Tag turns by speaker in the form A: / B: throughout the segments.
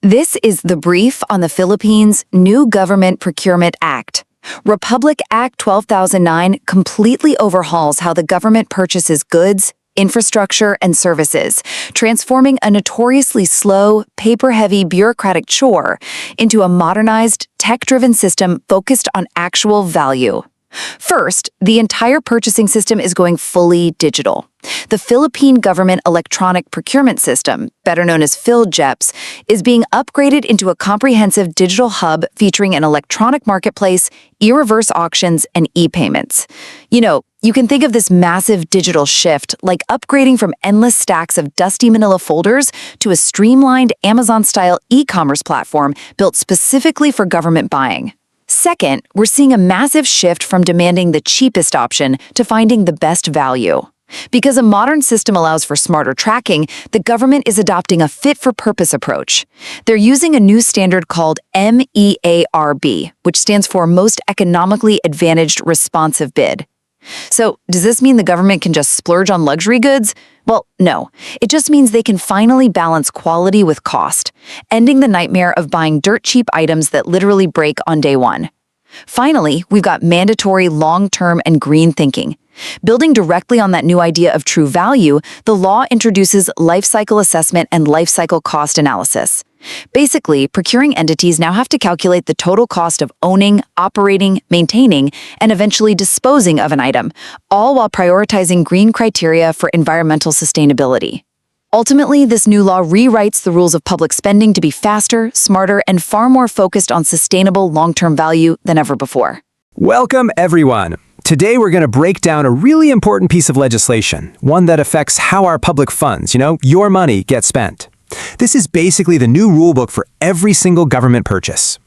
A: This is the brief on the Philippines' new Government Procurement Act. Republic Act 12009 completely overhauls how the government purchases goods, infrastructure, and services, transforming a notoriously slow, paper-heavy bureaucratic chore into a modernized, tech-driven system focused on actual value. First, the entire purchasing system is going fully digital. The Philippine Government Electronic Procurement System, better known as PhilGEPS, is being upgraded into a comprehensive digital hub featuring an electronic marketplace, e-reverse auctions, and e-payments. You can think of this massive digital shift like upgrading from endless stacks of dusty manila folders to a streamlined Amazon-style e-commerce platform built specifically for government buying. Second, we're seeing a massive shift from demanding the cheapest option to finding the best value. Because a modern system allows for smarter tracking, the government is adopting a fit-for-purpose approach. They're using a new standard called MEARB, which stands for Most Economically Advantaged Responsive Bid. So, does this mean the government can just splurge on luxury goods? Well, no. It just means they can finally balance quality with cost, ending the nightmare of buying dirt-cheap items that literally break on day one. Finally, we've got mandatory long-term and green thinking. Building directly on that new idea of true value, the law introduces life cycle assessment and life cycle cost analysis. Basically, procuring entities now have to calculate the total cost of owning, operating, maintaining, and eventually disposing of an item, all while prioritizing green criteria for environmental sustainability. Ultimately, this new law rewrites the rules of public spending to be faster, smarter, and far more focused on sustainable long-term value than ever before.
B: Welcome, everyone. Today, we're going to break down a really important piece of legislation, one that affects how our public funds, your money, get spent. This is basically the new rulebook for every single government purchase.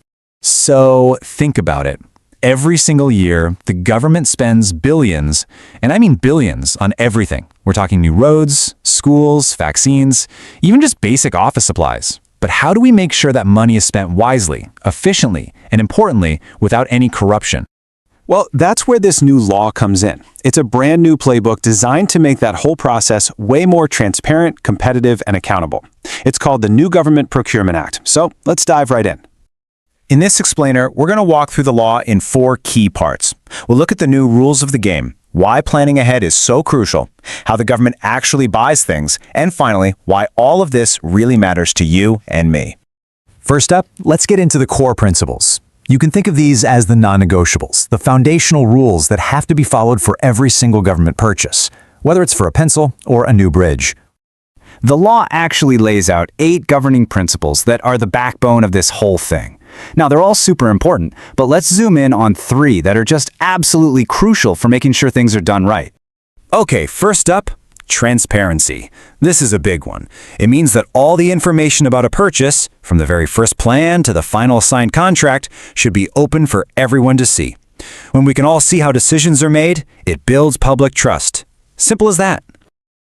C: So think about it. Every single year, the government spends billions, and I mean billions, on everything. We're talking new roads, schools, vaccines, even just basic office supplies. But how do we make sure that money is spent wisely, efficiently, and importantly, without any corruption?
D: Well, that's where this new law comes in. It's a brand new playbook designed to make that whole process way more transparent, competitive, and accountable. It's called the new Government Procurement Act. So let's dive right in.
C: In this explainer, we're going to walk through the law in 4 key parts. We'll look at the new rules of the game, why planning ahead is so crucial, how the government actually buys things, and finally, why all of this really matters to you and me.
B: First up, let's get into the core principles. You can think of these as the non-negotiables, the foundational rules that have to be followed for every single government purchase, whether it's for a pencil or a new bridge.
E: The law actually lays out 8 governing principles that are the backbone of this whole thing. Now, they're all super important, but let's zoom in on 3 that are just absolutely crucial for making sure things are done right.
C: Okay, first up, transparency. This is a big one. It means that all the information about a purchase, from the very first plan to the final signed contract, should be open for everyone to see. When we can all see how decisions are made, it builds public trust. Simple as that.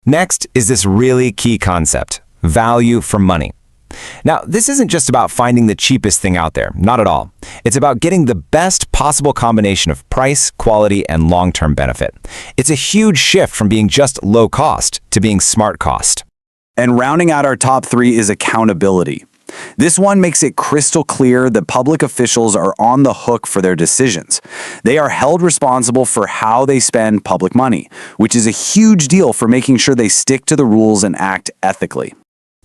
F: Next is this really key concept, value for money. Now, this isn't just about finding the cheapest thing out there, not at all. It's about getting the best possible combination of price, quality, and long-term benefit. It's a huge shift from being just low cost to being smart cost.
D: And rounding out our top 3 is accountability. This one makes it crystal clear that public officials are on the hook for their decisions. They are held responsible for how they spend public money, which is a huge deal for making sure they stick to the rules and act ethically.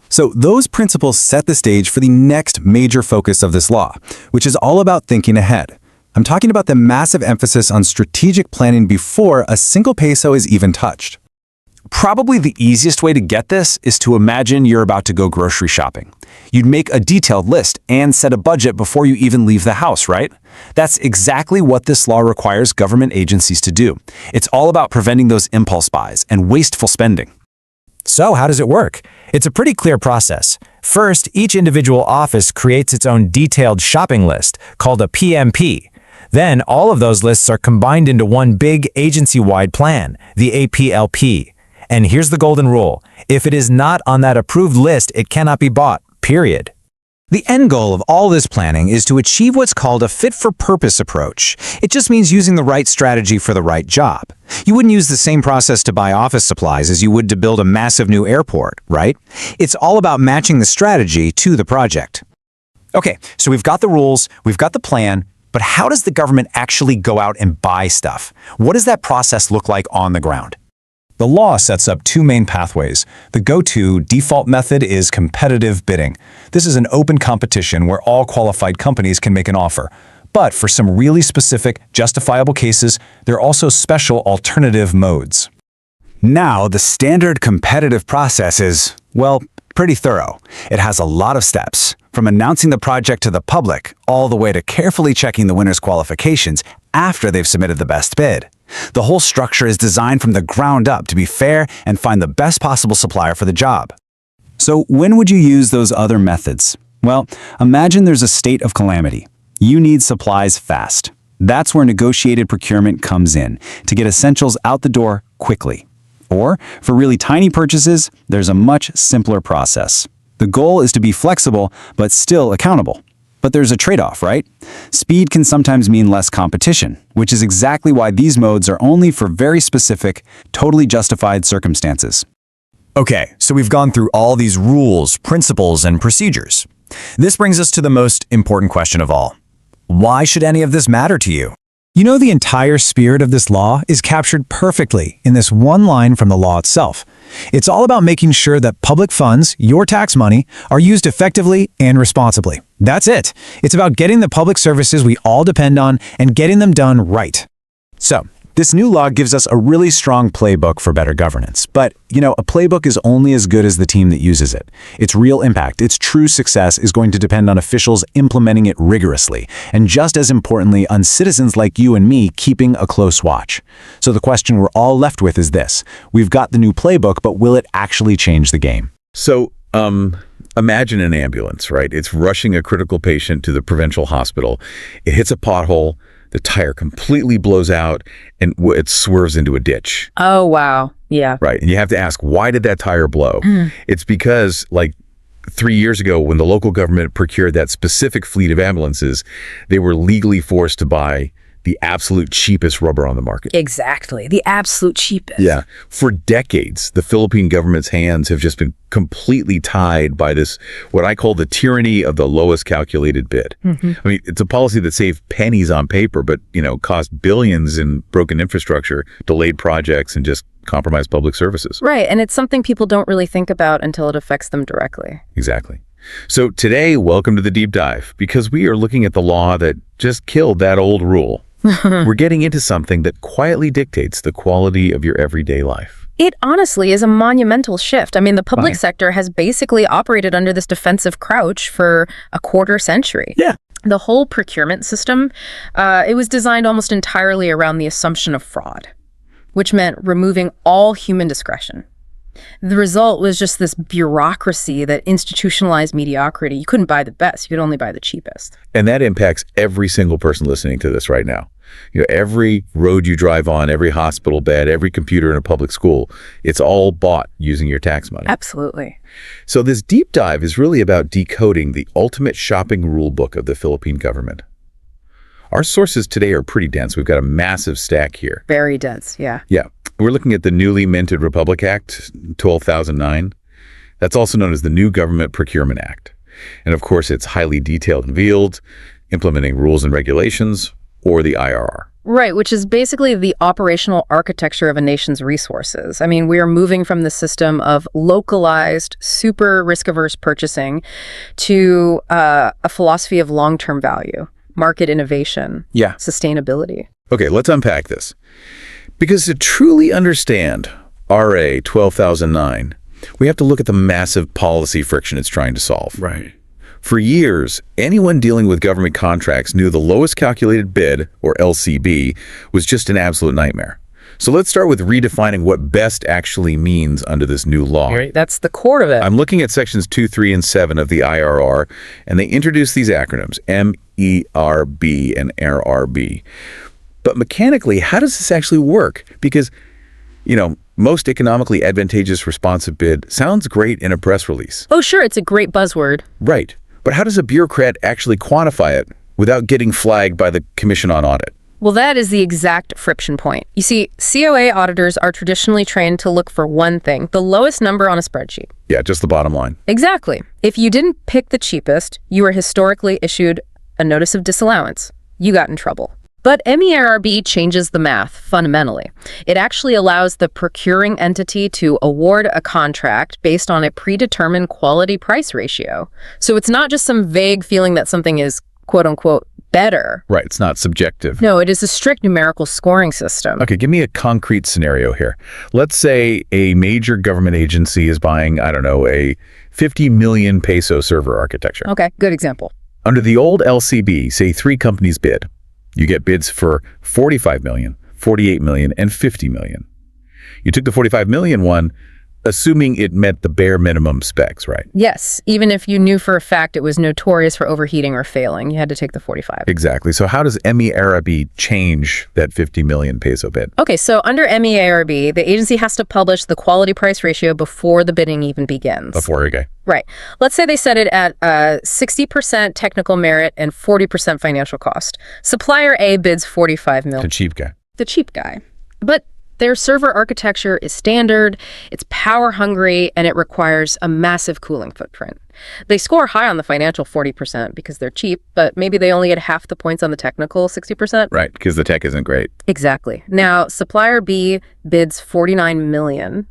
B: So those principles set the stage for the next major focus of this law, which is all about thinking ahead. I'm talking about the massive emphasis on strategic planning before a single peso is even touched.
C: Probably the easiest way to get this is to imagine you're about to go grocery shopping. You'd make a detailed list and set a budget before you even leave the house, right? That's exactly what this law requires government agencies to do. It's all about preventing those impulse buys and wasteful spending.
B: So how does it work? It's a pretty clear process. First, each individual office creates its own detailed shopping list, called a PMP. Then, all of those lists are combined into one big agency-wide plan, the APLP. And here's the golden rule. If it is not on that approved list, it cannot be bought, period.
G: The end goal of all this planning is to achieve what's called a fit-for-purpose approach. It just means using the right strategy for the right job. You wouldn't use the same process to buy office supplies as you would to build a massive new airport, right? It's all about matching the strategy to the project. Okay, so we've got the rules, we've got the plan, but how does the government actually go out and buy stuff? What does that process look like on the ground? The law sets up two main pathways. The go-to default method is competitive bidding. This is an open competition where all qualified companies can make an offer. But for some really specific, justifiable cases, there are also special alternative modes. Now, the standard competitive process is, well, pretty thorough. It has a lot of steps, from announcing the project to the public, all the way to carefully checking the winner's qualifications after they've submitted the best bid. The whole structure is designed from the ground up to be fair and find the best possible supplier for the job. So when would you use those other methods? Well, imagine there's a state of calamity. You need supplies fast. That's where negotiated procurement comes in, to get essentials out the door quickly. Or, for really tiny purchases, there's a much simpler process. The goal is to be flexible, but still accountable. But there's a trade-off, right? Speed can sometimes mean less competition, which is exactly why these modes are only for very specific, totally justified circumstances.
B: Okay, so we've gone through all these rules, principles, and procedures. This brings us to the most important question of all. Why should any of this matter to you?
G: You know, the entire spirit of this law is captured perfectly in this one line from the law itself. It's all about making sure that public funds, your tax money, are used effectively and responsibly. That's it. It's about getting the public services we all depend on and getting them done right. So, this new law gives us a really strong playbook for better governance. But, you know, a playbook is only as good as the team that uses it. Its real impact, its true success is going to depend on officials implementing it rigorously, and just as importantly, on citizens like you and me keeping a close watch. So the question we're all left with is this. We've got the new playbook, but will it actually change the game?
H: So, imagine an ambulance, right? It's rushing a critical patient to the provincial hospital. It hits a pothole, the tire completely blows out, and it swerves into a ditch.
I: Oh, wow. Yeah.
H: Right. And you have to ask, why did that tire blow? It's because, like, 3 years ago, when the local government procured that specific fleet of ambulances, they were legally forced to buy the absolute cheapest rubber on the market.
I: Exactly. The absolute cheapest.
H: Yeah. For decades, the Philippine government's hands have just been completely tied by this, what I call the tyranny of the lowest calculated bid. I mean, it's a policy that saved pennies on paper, but, you know, cost billions in broken infrastructure, delayed projects, and just compromised public services.
I: Right. And it's something people don't really think about until it affects them directly.
H: Exactly. So today, welcome to the deep dive, because we are looking at the law that just killed that old rule. We're getting into something that quietly dictates the quality of your everyday life.
I: It honestly is a monumental shift. I mean, the public sector has basically operated under this defensive crouch for a quarter century.
H: Yeah.
I: The whole procurement system, it was designed almost entirely around the assumption of fraud, which meant removing all human discretion. The result was just this bureaucracy that institutionalized mediocrity. You couldn't buy the best, you could only buy the cheapest.
H: And that impacts every single person listening to this right now. You know, every road you drive on, every hospital bed, every computer in a public school, it's all bought using your tax money.
I: Absolutely.
H: So this deep dive is really about decoding the ultimate shopping rule book of the Philippine government. Our sources today are pretty dense. We've got a massive stack here.
I: Very dense, yeah.
H: Yeah. We're looking at the newly minted Republic Act, 12,009. That's also known as the new Government Procurement Act. And of course, it's highly detailed and veiled, implementing rules and regulations, or the IRR.
I: Right, which is basically the operational architecture of a nation's resources. I mean, we are moving from the system of localized, super risk-averse purchasing to a philosophy of long-term value, market innovation, sustainability.
H: Okay, let's unpack this. Because to truly understand RA 12,009, we have to look at the massive policy friction it's trying to solve.
J: Right.
H: For years, anyone dealing with government contracts knew the lowest calculated bid, or LCB, was just an absolute nightmare. So let's start with redefining what best actually means under this new law.
I: Right, that's the core of it.
H: I'm looking at sections 2, 3, and 7 of the IRR, and they introduce these acronyms, MERB and RRB. But mechanically, how does this actually work? Because, you know, most economically advantageous responsive bid sounds great in a press release.
I: Oh, sure, it's a great buzzword.
H: Right. But how does a bureaucrat actually quantify it without getting flagged by the Commission on Audit?
I: Well, that is the exact friction point. You see, COA auditors are traditionally trained to look for one thing, the lowest number on a spreadsheet.
H: Yeah, just the bottom line.
I: Exactly. If you didn't pick the cheapest, you were historically issued a notice of disallowance. You got in trouble. But MERRB changes the math fundamentally. It actually allows the procuring entity to award a contract based on a predetermined quality-price ratio. So it's not just some vague feeling that something is, quote-unquote, better.
H: Right, it's not subjective.
I: No, it is a strict numerical scoring system.
H: Okay, give me a concrete scenario here. Let's say a major government agency is buying, I don't know, a 50 million peso server architecture.
I: Okay, good example.
H: Under the old LCB, say 3 companies bid. You get bids for 45 million, 48 million, and 50 million. You took the 45 million one, assuming it met the bare minimum specs, right?
I: Yes, even if you knew for a fact it was notorious for overheating or failing, you had to take the 45.
H: Exactly. So how does MERRB change that 50 million peso bid?
I: Okay, so under MERRB, the agency has to publish the quality price ratio before the bidding even begins.
H: Okay.
I: Right. Let's say they set it at 60% technical merit and 40% financial cost. Supplier A bids 45 mil.
H: The cheap guy.
I: The cheap guy. But their server architecture is standard, it's power hungry, and it requires a massive cooling footprint. They score high on the financial 40% because they're cheap, but maybe they only get half the points on the technical 60%.
H: Right, because the tech isn't great.
I: Exactly. Now, supplier B bids 49 million.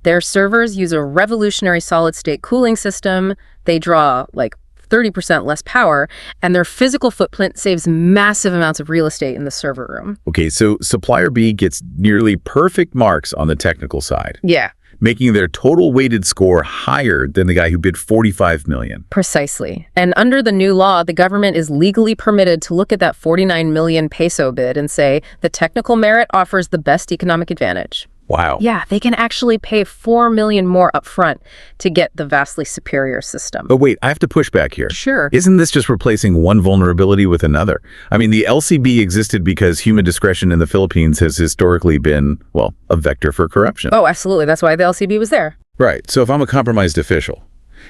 I: Their servers use a revolutionary solid-state cooling system. They draw like 30% less power, and their physical footprint saves massive amounts of real estate in the server room.
H: Okay, so supplier B gets nearly perfect marks on the technical side,
I: Yeah,
H: making their total weighted score higher than the guy who bid 45 million.
I: precisely. And under the new law, the government is legally permitted to look at that 49 million peso bid and say the technical merit offers the best economic advantage.
H: Wow.
I: Yeah, they can actually pay 4 million more upfront to get the vastly superior system.
H: But wait, I have to push back here.
I: Sure.
H: Isn't this just replacing one vulnerability with another? I mean, the LCB existed because human discretion in the Philippines has historically been, well, a vector for corruption.
I: Oh, absolutely. That's why the LCB was there.
H: Right. So if I'm a compromised official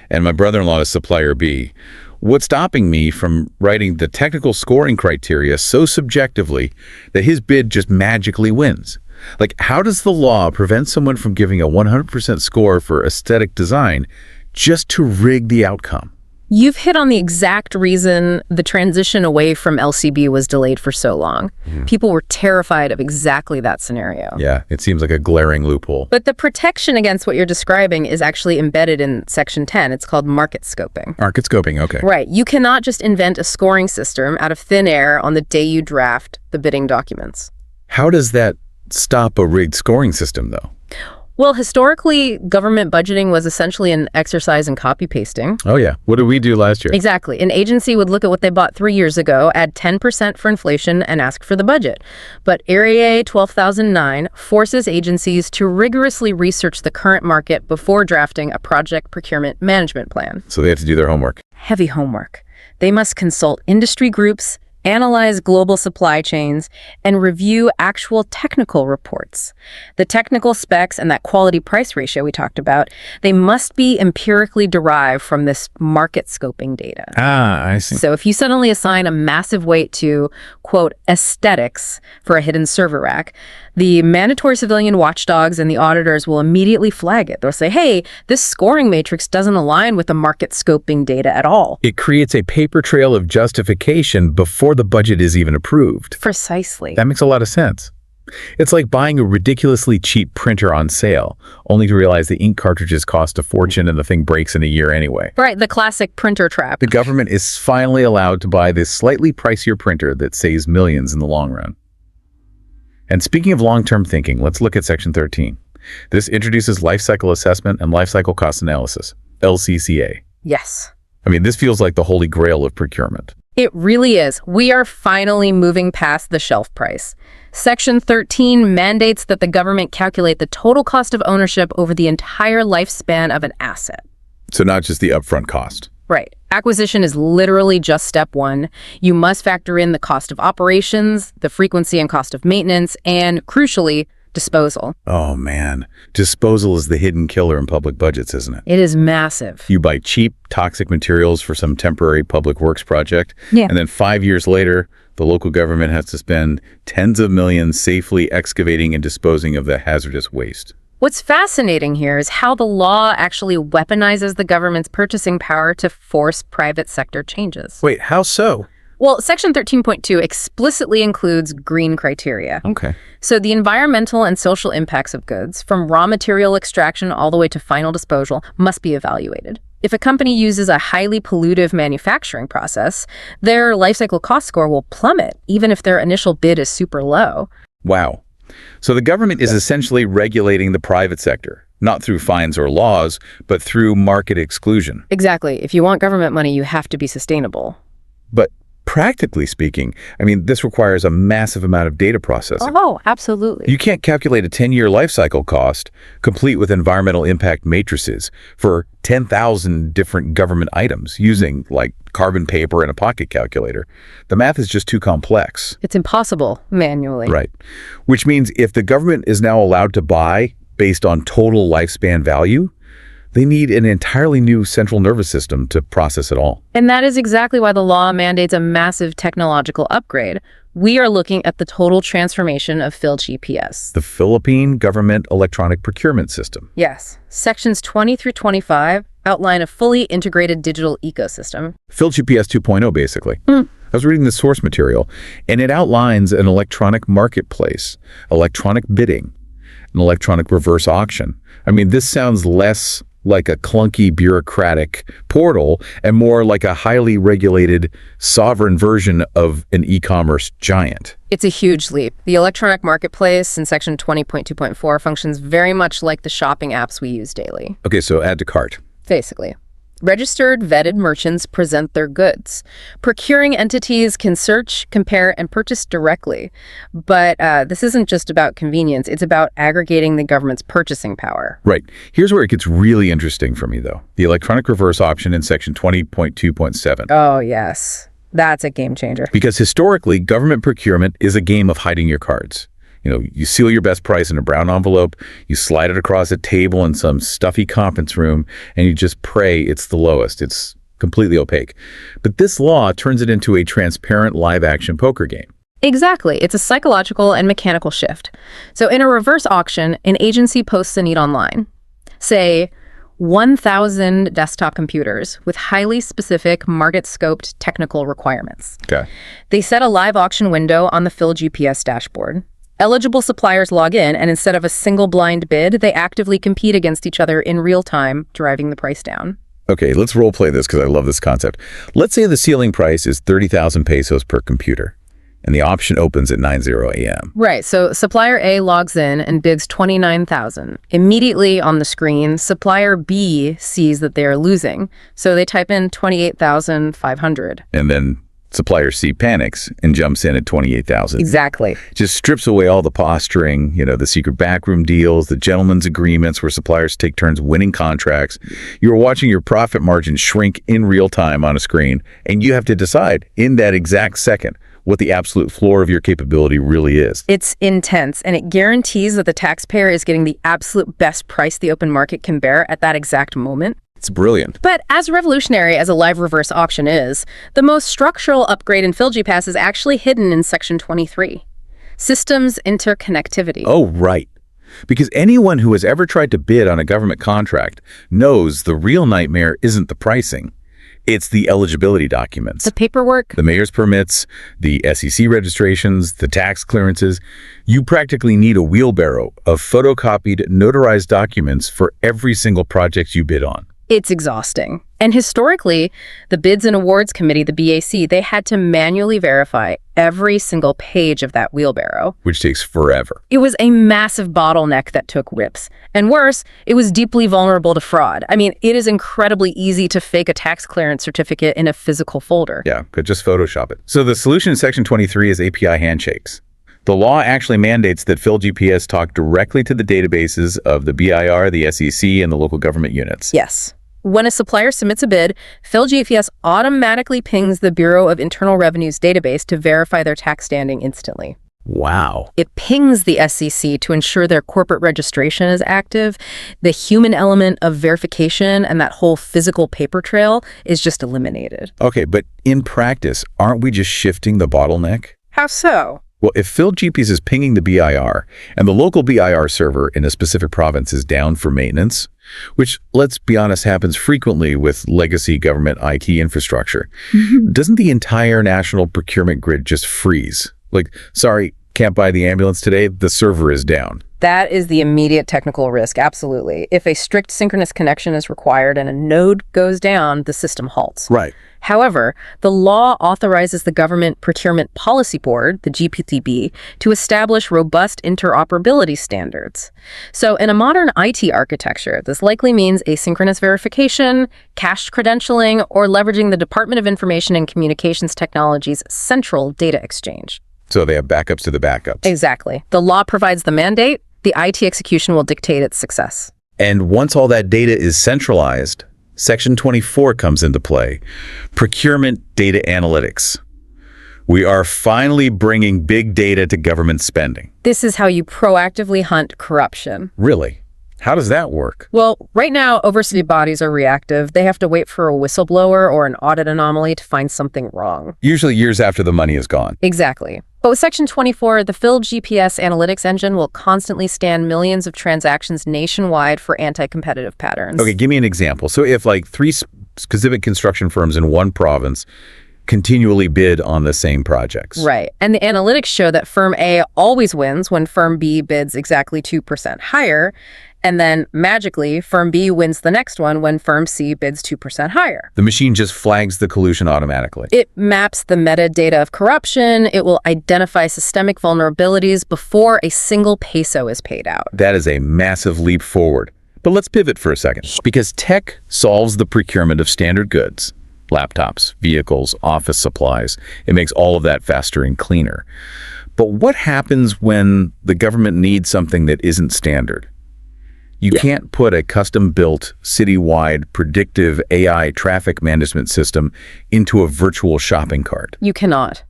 H: and my brother-in-law is supplier B, what's stopping me from writing the technical scoring criteria so subjectively that his bid just magically wins? Like, how does the law prevent someone from giving a 100% score for aesthetic design just to rig the outcome?
I: You've hit on the exact reason the transition away from LCB was delayed for so long. People were terrified of exactly that scenario.
H: Yeah, it seems like a glaring loophole.
I: But the protection against what you're describing is actually embedded in Section 10. It's called market scoping.
H: Market scoping, okay.
I: Right. You cannot just invent a scoring system out of thin air on the day you draft the bidding documents.
H: How does that stop a rigged scoring system, though?
I: Well, historically, government budgeting was essentially an exercise in copy-pasting.
H: Oh, yeah. What did we do last year?
I: Exactly. An agency would look at what they bought 3 years ago, add 10% for inflation, and ask for the budget. But Area 12,009 forces agencies to rigorously research the current market before drafting a project procurement management plan.
H: So they have to do their homework.
I: Heavy homework. They must consult industry groups, analyze global supply chains, and review actual technical reports. The technical specs and that quality price ratio we talked about, they must be empirically derived from this market scoping data.
H: Ah, I see.
I: So if you suddenly assign a massive weight to, quote, aesthetics for a hidden server rack, the mandatory civilian watchdogs and the auditors will immediately flag it. They'll say, hey, this scoring matrix doesn't align with the market scoping data at all.
H: It creates a paper trail of justification before the budget is even approved.
I: Precisely.
H: That makes a lot of sense. It's like buying a ridiculously cheap printer on sale, only to realize the ink cartridges cost a fortune and the thing breaks in a year anyway.
I: Right, the classic printer trap.
H: The government is finally allowed to buy this slightly pricier printer that saves millions in the long run. And speaking of long-term thinking, let's look at Section 13. This introduces life cycle assessment and life cycle cost analysis, LCCA.
I: Yes.
H: I mean, this feels like the holy grail of procurement.
I: It really is. We are finally moving past the shelf price. Section 13 mandates that the government calculate the total cost of ownership over the entire lifespan of an asset.
H: So not just the upfront cost.
I: Right. Acquisition is literally just step one. You must factor in the cost of operations, the frequency and cost of maintenance, and, crucially, disposal.
H: Oh, man. Disposal is the hidden killer in public budgets, isn't it?
I: It is massive.
H: You buy cheap, toxic materials for some temporary public works project,
I: Yeah.
H: and then 5 years later, The local government has to spend tens of millions safely excavating and disposing of the hazardous waste.
I: What's fascinating here is how the law actually weaponizes the government's purchasing power to force private sector changes.
H: Wait, how so?
I: Well, Section 13.2 explicitly includes green criteria.
H: Okay.
I: So the environmental and social impacts of goods, from raw material extraction all the way to final disposal, must be evaluated. If a company uses a highly pollutive manufacturing process, their life cycle cost score will plummet, even if their initial bid is super low.
H: Wow. So the government is essentially regulating the private sector, not through fines or laws, but through market exclusion.
I: Exactly. If you want government money, you have to be sustainable.
H: But practically speaking, this requires a massive amount of data processing.
I: Oh, absolutely.
H: You can't calculate a 10-year life cycle cost, complete with environmental impact matrices, for 10,000 different government items using, like, carbon paper and a pocket calculator. The math is just too complex.
I: It's impossible manually.
H: Right. Which means if the government is now allowed to buy based on total lifespan value, they need an entirely new central nervous system to process it all.
I: And that is exactly why the law mandates a massive technological upgrade. We are looking at the total transformation of PhilGEPS.
H: The Philippine Government Electronic Procurement System.
I: Yes. Sections 20 through 25 outline a fully integrated digital ecosystem.
H: PhilGEPS 2.0, basically. I was reading the source material, and it outlines an electronic marketplace, electronic bidding, an electronic reverse auction. This sounds less like a clunky bureaucratic portal and more like a highly regulated sovereign version of an e-commerce giant.
I: It's a huge leap. The electronic marketplace in Section 20.2.4 functions very much like the shopping apps we use daily.
H: Okay, so add to cart.
I: Basically. Registered, vetted merchants present their goods. Procuring entities can search, compare, and purchase directly. But this isn't just about convenience. It's about aggregating the government's purchasing power.
H: Right. Here's where it gets really interesting for me, though. The electronic reverse auction in Section 20.2.7.
I: Oh, yes. That's a game changer.
H: Because historically, government procurement is a game of hiding your cards. You seal your best price in a brown envelope, you slide it across a table in some stuffy conference room, and you just pray it's the lowest. It's completely opaque. But this law turns it into a transparent live-action poker game.
I: Exactly. It's a psychological and mechanical shift. So in a reverse auction, an agency posts a need online. Say, 1,000 desktop computers with highly specific market-scoped technical requirements.
H: Okay.
I: They set a live auction window on the PhilGEPS dashboard. Eligible suppliers log in, and instead of a single blind bid, they actively compete against each other in real time, driving the price down.
H: Okay, let's role play this because I love this concept. Let's say the ceiling price is 30,000 pesos per computer, and the auction opens at 9:00 a.m.
I: Right, so supplier A logs in and bids 29,000. Immediately on the screen, supplier B sees that they are losing, so they type in 28,500.
H: And then supplier C panics and jumps in at 28,000.
I: Exactly.
H: Just strips away all the posturing, the secret backroom deals, the gentleman's agreements where suppliers take turns winning contracts. You're watching your profit margin shrink in real time on a screen, and you have to decide in that exact second what the absolute floor of your capability really is.
I: It's intense, and it guarantees that the taxpayer is getting the absolute best price the open market can bear at that exact moment.
H: It's brilliant.
I: But as revolutionary as a live reverse auction is, the most structural upgrade in PhilGEPS is actually hidden in Section 23. Systems interconnectivity.
H: Oh, right. Because anyone who has ever tried to bid on a government contract knows the real nightmare isn't the pricing. It's the eligibility documents.
I: The paperwork.
H: The mayor's permits, the SEC registrations, the tax clearances. You practically need a wheelbarrow of photocopied, notarized documents for every single project you bid on.
I: It's exhausting. And historically, the Bids and Awards Committee, the BAC, they had to manually verify every single page of that wheelbarrow.
H: Which takes forever.
I: It was a massive bottleneck that took rips. And worse, it was deeply vulnerable to fraud. It is incredibly easy to fake a tax clearance certificate in a physical folder.
H: Yeah, could just Photoshop it. So the solution in Section 23 is API handshakes. The law actually mandates that PhilGEPS talk directly to the databases of the BIR, the SEC, and the local government units.
I: Yes. When a supplier submits a bid, PhilGEPS automatically pings the Bureau of Internal Revenue's database to verify their tax standing instantly.
H: Wow.
I: It pings the SEC to ensure their corporate registration is active. The human element of verification and that whole physical paper trail is just eliminated.
H: Okay, but in practice, aren't we just shifting the bottleneck?
I: How so?
H: Well, if PhilGEPS is pinging the BIR and the local BIR server in a specific province is down for maintenance, which, let's be honest, happens frequently with legacy government IT infrastructure, doesn't the entire national procurement grid just freeze? Like, sorry, can't buy the ambulance today, the server is down.
I: That is the immediate technical risk, absolutely. If a strict synchronous connection is required and a node goes down, the system halts.
H: Right.
I: However, the law authorizes the Government Procurement Policy Board, the GPTB, to establish robust interoperability standards. So in a modern IT architecture, this likely means asynchronous verification, cached credentialing, or leveraging the Department of Information and Communications Technology's central data exchange.
H: So they have backups to the backups.
I: Exactly. The law provides the mandate, the IT execution will dictate its success.
H: And once all that data is centralized, Section 24 comes into play. Procurement data analytics. We are finally bringing big data to government spending.
I: This is how you proactively hunt corruption.
H: Really? How does that work?
I: Well, right now, oversight bodies are reactive. They have to wait for a whistleblower or an audit anomaly to find something wrong.
H: Usually years after the money is gone.
I: Exactly. But with Section 24, the PhilGEPS analytics engine will constantly scan millions of transactions nationwide for anti-competitive patterns.
H: Okay, give me an example. So if like 3 specific construction firms in one province continually bid on the same projects.
I: Right. And the analytics show that firm A always wins when firm B bids exactly 2% higher. And then, magically, firm B wins the next one when firm C bids 2% higher.
H: The machine just flags the collusion automatically.
I: It maps the metadata of corruption. It will identify systemic vulnerabilities before a single peso is paid out.
H: That is a massive leap forward. But let's pivot for a second. Because tech solves the procurement of standard goods. Laptops, vehicles, office supplies. It makes all of that faster and cleaner. But what happens when the government needs something that isn't standard? You can't put a custom-built, citywide, predictive AI traffic management system into a virtual shopping cart.
I: You cannot.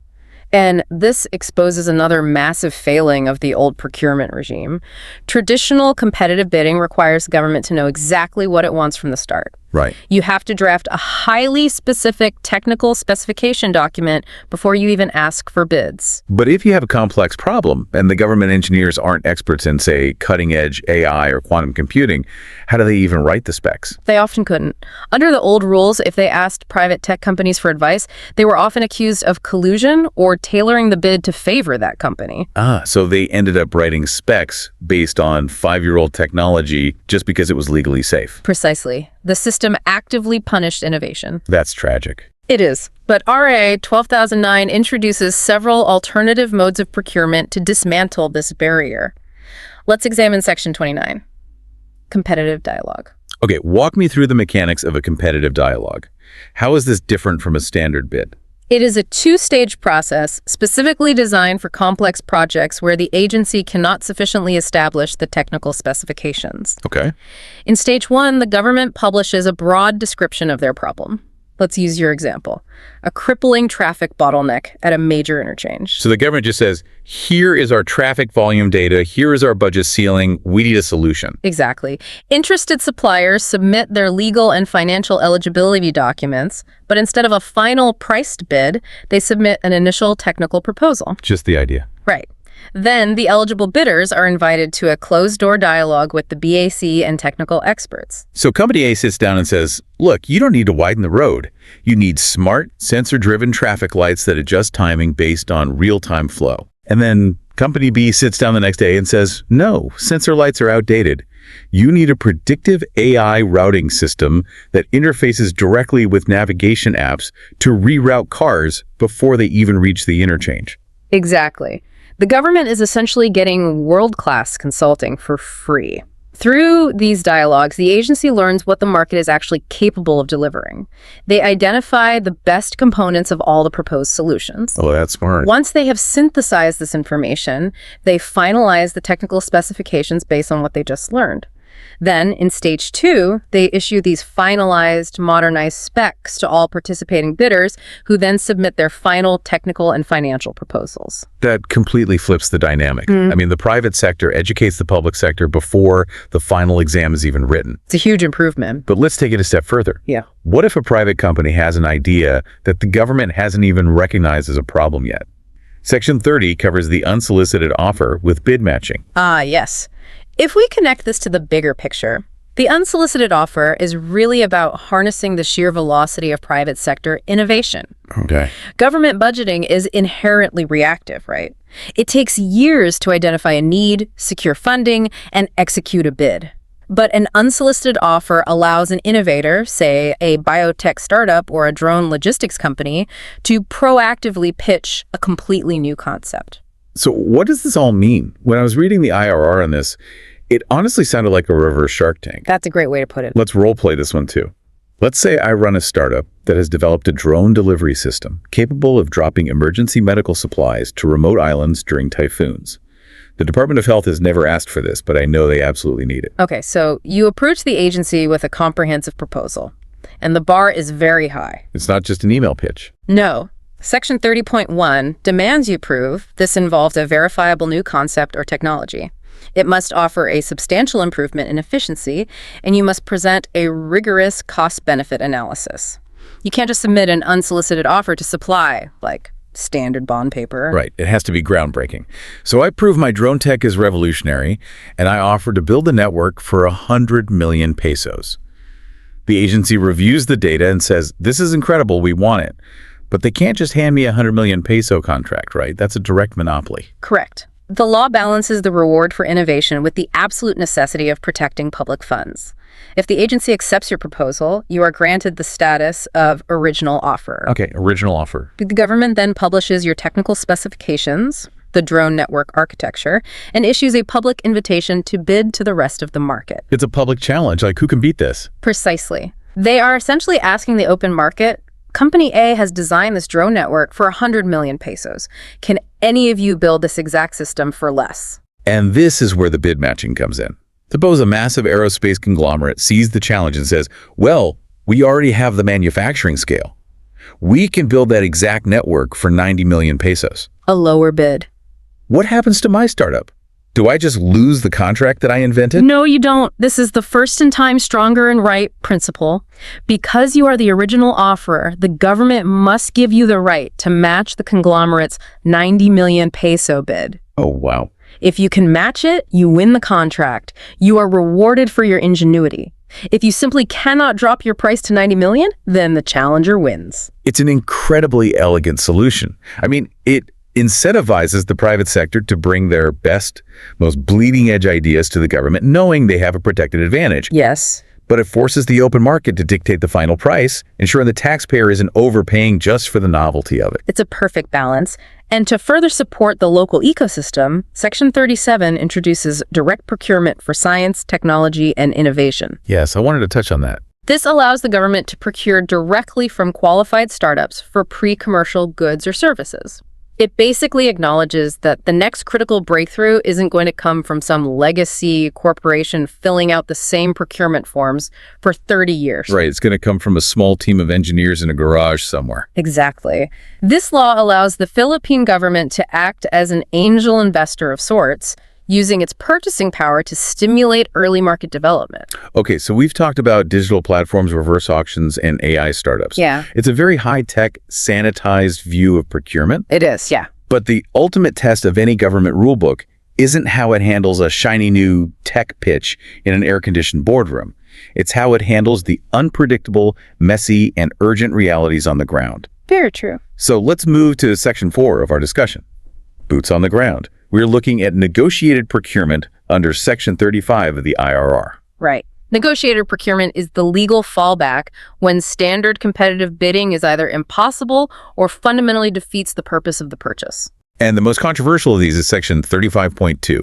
I: And this exposes another massive failing of the old procurement regime. Traditional competitive bidding requires the government to know exactly what it wants from the start.
H: Right.
I: You have to draft a highly specific technical specification document before you even ask for bids.
H: But if you have a complex problem and the government engineers aren't experts in, say, cutting-edge AI or quantum computing, how do they even write the specs?
I: They often couldn't. Under the old rules, if they asked private tech companies for advice, they were often accused of collusion or tailoring the bid to favor that company.
H: So they ended up writing specs based on 5-year-old technology just because it was legally safe.
I: Precisely. The system actively punished innovation.
H: That's tragic.
I: It is. But RA 12009 introduces several alternative modes of procurement to dismantle this barrier. Let's examine Section 29. Competitive dialogue.
H: Okay, walk me through the mechanics of a competitive dialogue. How is this different from a standard bid?
I: It is a 2-stage process specifically designed for complex projects where the agency cannot sufficiently establish the technical specifications.
H: Okay.
I: In Stage 1, the government publishes a broad description of their problem. Let's use your example. A crippling traffic bottleneck at a major interchange.
H: So the government just says, here is our traffic volume data, here is our budget ceiling, we need a solution.
I: Exactly. Interested suppliers submit their legal and financial eligibility documents, but instead of a final priced bid, they submit an initial technical proposal.
H: Just the idea.
I: Right. Then the eligible bidders are invited to a closed-door dialogue with the BAC and technical experts.
H: So company A sits down and says, look, you don't need to widen the road. You need smart, sensor-driven traffic lights that adjust timing based on real-time flow. And then company B sits down the next day and says, no, sensor lights are outdated. You need a predictive AI routing system that interfaces directly with navigation apps to reroute cars before they even reach the interchange.
I: Exactly. The government is essentially getting world-class consulting for free. Through these dialogues, the agency learns what the market is actually capable of delivering. They identify the best components of all the proposed solutions.
H: Oh, that's smart.
I: Once they have synthesized this information, they finalize the technical specifications based on what they just learned. Then, in stage 2, they issue these finalized, modernized specs to all participating bidders, who then submit their final technical and financial proposals.
H: That completely flips the dynamic. I mean, the private sector educates the public sector before the final exam is even written.
I: It's a huge improvement.
H: But let's take it a step further.
I: Yeah.
H: What if a private company has an idea that the government hasn't even recognized as a problem yet? Section 30 covers the unsolicited offer with bid matching.
I: Ah, yes. If we connect this to the bigger picture, the unsolicited offer is really about harnessing the sheer velocity of private sector innovation.
H: Okay.
I: Government budgeting is inherently reactive, right? It takes years to identify a need, secure funding, and execute a bid. But an unsolicited offer allows an innovator, say a biotech startup or a drone logistics company, to proactively pitch a completely new concept.
H: So what does this all mean? When I was reading the IRR on this, it honestly sounded like a reverse Shark Tank.
I: That's a great way to put it.
H: Let's role play this one too. Let's say I run a startup that has developed a drone delivery system capable of dropping emergency medical supplies to remote islands during typhoons. The Department of Health has never asked for this, but I know they absolutely need it.
I: Okay, so you approach the agency with a comprehensive proposal, and the bar is very high.
H: It's not just an email pitch.
I: No. Section 30.1 demands you prove this involves a verifiable new concept or technology. It must offer a substantial improvement in efficiency, and you must present a rigorous cost-benefit analysis. You can't just submit an unsolicited offer to supply, like standard bond paper.
H: Right. It has to be groundbreaking. So I prove my drone tech is revolutionary, and I offer to build a network for 100 million pesos. The agency reviews the data and says, this is incredible, we want it. But they can't just hand me a 100 million peso contract, right? That's a direct monopoly.
I: Correct. The law balances the reward for innovation with the absolute necessity of protecting public funds. If the agency accepts your proposal, you are granted the status of original offer.
H: Okay, original offer.
I: The government then publishes your technical specifications, the drone network architecture, and issues a public invitation to bid to the rest of the market.
H: It's a public challenge. Like, who can beat this?
I: Precisely. They are essentially asking the open market, Company A has designed this drone network for 100 million pesos. Can any of you build this exact system for less?
H: And this is where the bid matching comes in. Suppose a massive aerospace conglomerate sees the challenge and says, well, we already have the manufacturing scale. We can build that exact network for 90 million pesos.
I: A lower bid.
H: What happens to my startup? Do I just lose the contract that I invented?
I: No, you don't. This is the first in time, stronger and right principle. Because you are the original offerer, the government must give you the right to match the conglomerate's 90 million peso bid.
H: Oh, wow.
I: If you can match it, you win the contract. You are rewarded for your ingenuity. If you simply cannot drop your price to 90 million, then the challenger wins.
H: It's an incredibly elegant solution. I mean, it incentivizes the private sector to bring their best, most bleeding-edge ideas to the government, knowing they have a protected advantage.
I: Yes.
H: But it forces the open market to dictate the final price, ensuring the taxpayer isn't overpaying just for the novelty of it.
I: It's a perfect balance. And to further support the local ecosystem, Section 37 introduces direct procurement for science, technology, and innovation.
H: Yes, I wanted to touch on that.
I: This allows the government to procure directly from qualified startups for pre-commercial goods or services. It basically acknowledges that the next critical breakthrough isn't going to come from some legacy corporation filling out the same procurement forms for 30 years.
H: Right, it's going to come from a small team of engineers in a garage somewhere.
I: Exactly. This law allows the Philippine government to act as an angel investor of sorts, using its purchasing power to stimulate early market development.
H: Okay, so we've talked about digital platforms, reverse auctions, and AI startups.
I: Yeah.
H: It's a very high-tech, sanitized view of procurement.
I: It is, yeah.
H: But the ultimate test of any government rulebook isn't how it handles a shiny new tech pitch in an air-conditioned boardroom. It's how it handles the unpredictable, messy, and urgent realities on the ground.
I: Very true.
H: So let's move to Section 4 of our discussion. Boots on the ground. We're looking at negotiated procurement under Section 35 of the IRR.
I: Right. Negotiated procurement is the legal fallback when standard competitive bidding is either impossible or fundamentally defeats the purpose of the purchase.
H: And the most controversial of these is Section 35.2,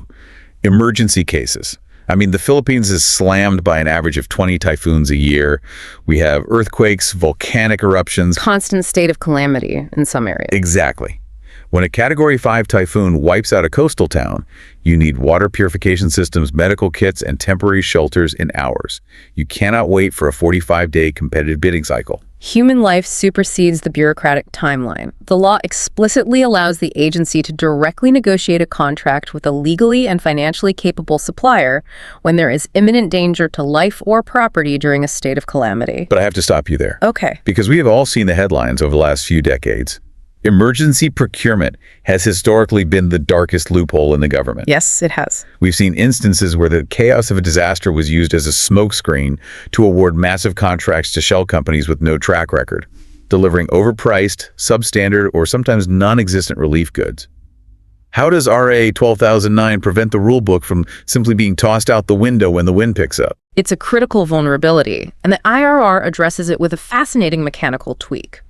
H: emergency cases. I mean, the Philippines is slammed by an average of 20 typhoons a year. We have earthquakes, volcanic eruptions.
I: Constant state of calamity in some areas.
H: Exactly. When a Category 5 typhoon wipes out a coastal town, you need water purification systems, medical kits, and temporary shelters in hours. You cannot wait for a 45-day competitive bidding cycle.
I: Human life supersedes the bureaucratic timeline. The law explicitly allows the agency to directly negotiate a contract with a legally and financially capable supplier when there is imminent danger to life or property during a state of calamity.
H: But I have to stop you there.
I: Okay.
H: Because we have all seen the headlines over the last few decades. Emergency procurement has historically been the darkest loophole in the government.
I: Yes, it has.
H: We've seen instances where the chaos of a disaster was used as a smokescreen to award massive contracts to shell companies with no track record, delivering overpriced, substandard, or sometimes non-existent relief goods. How does RA 12009 prevent the rulebook from simply being tossed out the window when the wind picks up?
I: It's a critical vulnerability, and the IRR addresses it with a fascinating mechanical tweak.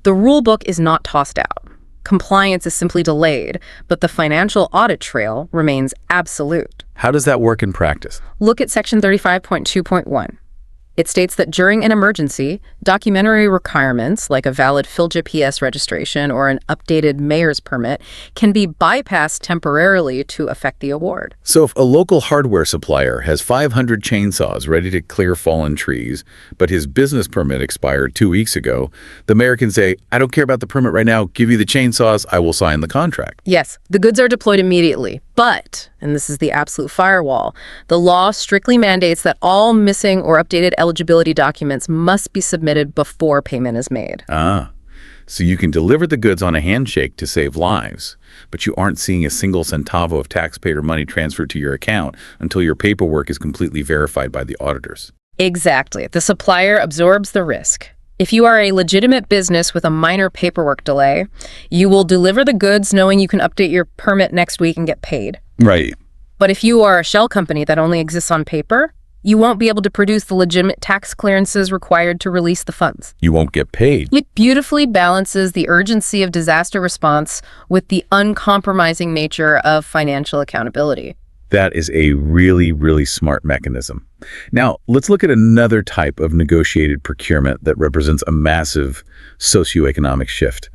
I: The rulebook is not tossed out. Compliance is simply delayed, but the financial audit trail remains absolute.
H: How does that work in practice?
I: Look at Section 35.2.1. It states that during an emergency, documentary requirements like a valid PhilGEPS registration or an updated mayor's permit can be bypassed temporarily to affect the award.
H: So if a local hardware supplier has 500 chainsaws ready to clear fallen trees, but his business permit expired 2 weeks ago, the mayor can say, I don't care about the permit right now, give you the chainsaws, I will sign the contract.
I: Yes, the goods are deployed immediately, but, and this is the absolute firewall, the law strictly mandates that all missing or updated eligibility documents must be submitted before payment is made.
H: So you can deliver the goods on a handshake to save lives, but you aren't seeing a single centavo of taxpayer money transferred to your account until your paperwork is completely verified by the auditors.
I: Exactly. The supplier absorbs the risk. If you are a legitimate business with a minor paperwork delay, you will deliver the goods knowing you can update your permit next week and get paid.
H: Right.
I: But if you are a shell company that only exists on paper, you won't be able to produce the legitimate tax clearances required to release the funds.
H: You won't get paid.
I: It beautifully balances the urgency of disaster response with the uncompromising nature of financial accountability.
H: That is a really, really smart mechanism. Now, let's look at another type of negotiated procurement that represents a massive socioeconomic shift.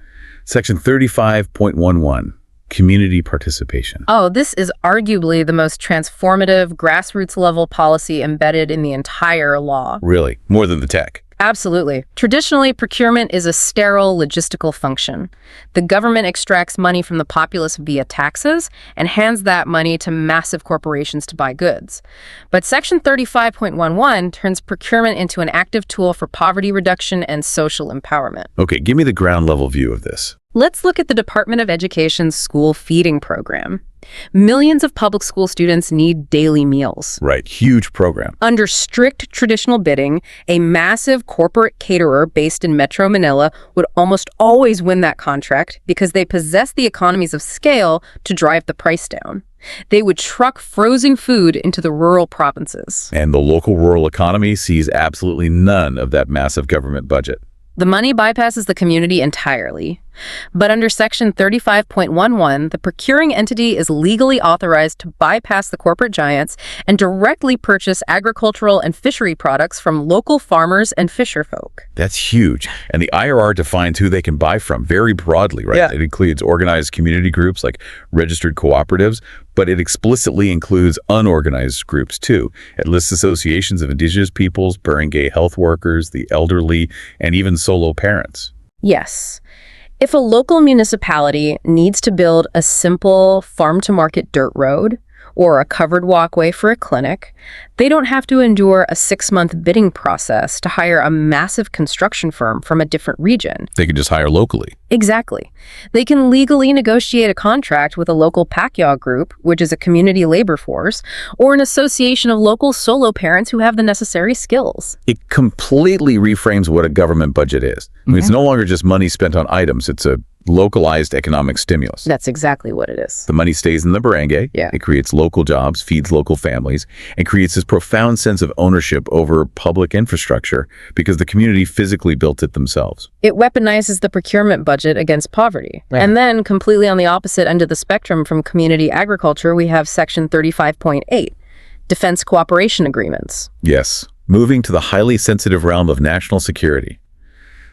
H: Section 35.11. Community participation.
I: Oh, this is arguably the most transformative grassroots-level policy embedded in the entire law.
H: Really? More than the tech?
I: Absolutely. Traditionally, procurement is a sterile logistical function. The government extracts money from the populace via taxes and hands that money to massive corporations to buy goods. But Section 35.11 turns procurement into an active tool for poverty reduction and social empowerment.
H: Okay, give me the ground level view of this.
I: Let's look at the Department of Education's school feeding program. Millions of public school students need daily meals.
H: Right, huge program.
I: Under strict traditional bidding, a massive corporate caterer based in Metro Manila would almost always win that contract because they possess the economies of scale to drive the price down. They would truck frozen food into the rural provinces.
H: And the local rural economy sees absolutely none of that massive government budget.
I: The money bypasses the community entirely. But under Section 35.11, the procuring entity is legally authorized to bypass the corporate giants and directly purchase agricultural and fishery products from local farmers and fisherfolk.
H: That's huge. And the IRR defines who they can buy from very broadly, right?
E: Yeah.
H: It includes organized community groups like registered cooperatives, but it explicitly includes unorganized groups too. It lists associations of indigenous peoples, barangay health workers, the elderly, and even solo parents.
I: Yes. If a local municipality needs to build a simple farm-to-market dirt road or a covered walkway for a clinic, they don't have to endure a 6-month bidding process to hire a massive construction firm from a different region.
H: They can just hire locally.
I: Exactly. They can legally negotiate a contract with a local PACYA group, which is a community labor force, or an association of local solo parents who have the necessary skills.
H: It completely reframes what a government budget is. I mean, it's no longer just money spent on items. It's a localized economic stimulus.
I: That's exactly what it is.
H: The money stays in the barangay.
I: Yeah.
H: It creates local jobs, feeds local families, and creates this profound sense of ownership over public infrastructure because the community physically built it themselves.
I: It weaponizes the procurement budget against poverty.
E: Right.
I: And then, completely on the opposite end of the spectrum from community agriculture, we have Section 35.8, Defense Cooperation Agreements.
H: Yes, moving to the highly sensitive realm of national security.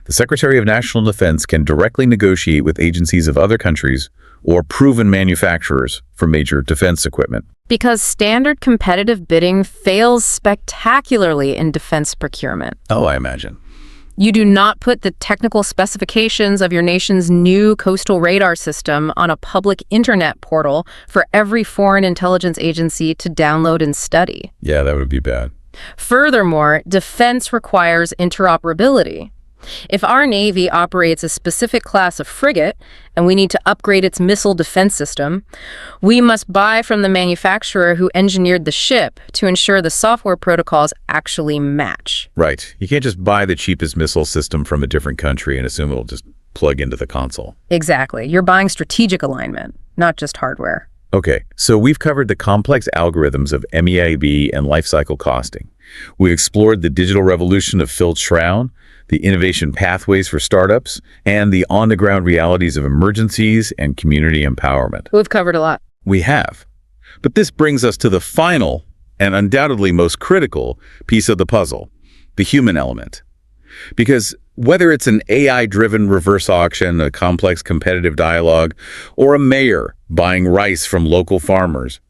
H: The Secretary of National Defense can directly negotiate with agencies of other countries or proven manufacturers for major defense equipment.
I: Because standard competitive bidding fails spectacularly in defense procurement.
H: Oh, I imagine.
I: You do not put the technical specifications of your nation's new coastal radar system on a public internet portal for every foreign intelligence agency to download and study.
H: Yeah, that would be bad.
I: Furthermore, defense requires interoperability. If our Navy operates a specific class of frigate and we need to upgrade its missile defense system, we must buy from the manufacturer who engineered the ship to ensure the software protocols actually match.
H: Right. You can't just buy the cheapest missile system from a different country and assume it'll just plug into the console.
I: Exactly. You're buying strategic alignment, not just hardware.
H: Okay, so we've covered the complex algorithms of MEIB and lifecycle costing. We've explored the digital revolution of PhilGEPS, the innovation pathways for startups, and the on-the-ground realities of emergencies and community empowerment.
I: We've covered a lot.
H: We have. But this brings us to the final and undoubtedly most critical piece of the puzzle, the human element. Because whether it's an AI-driven reverse auction, a complex competitive dialogue, or a mayor buying rice from local farmers,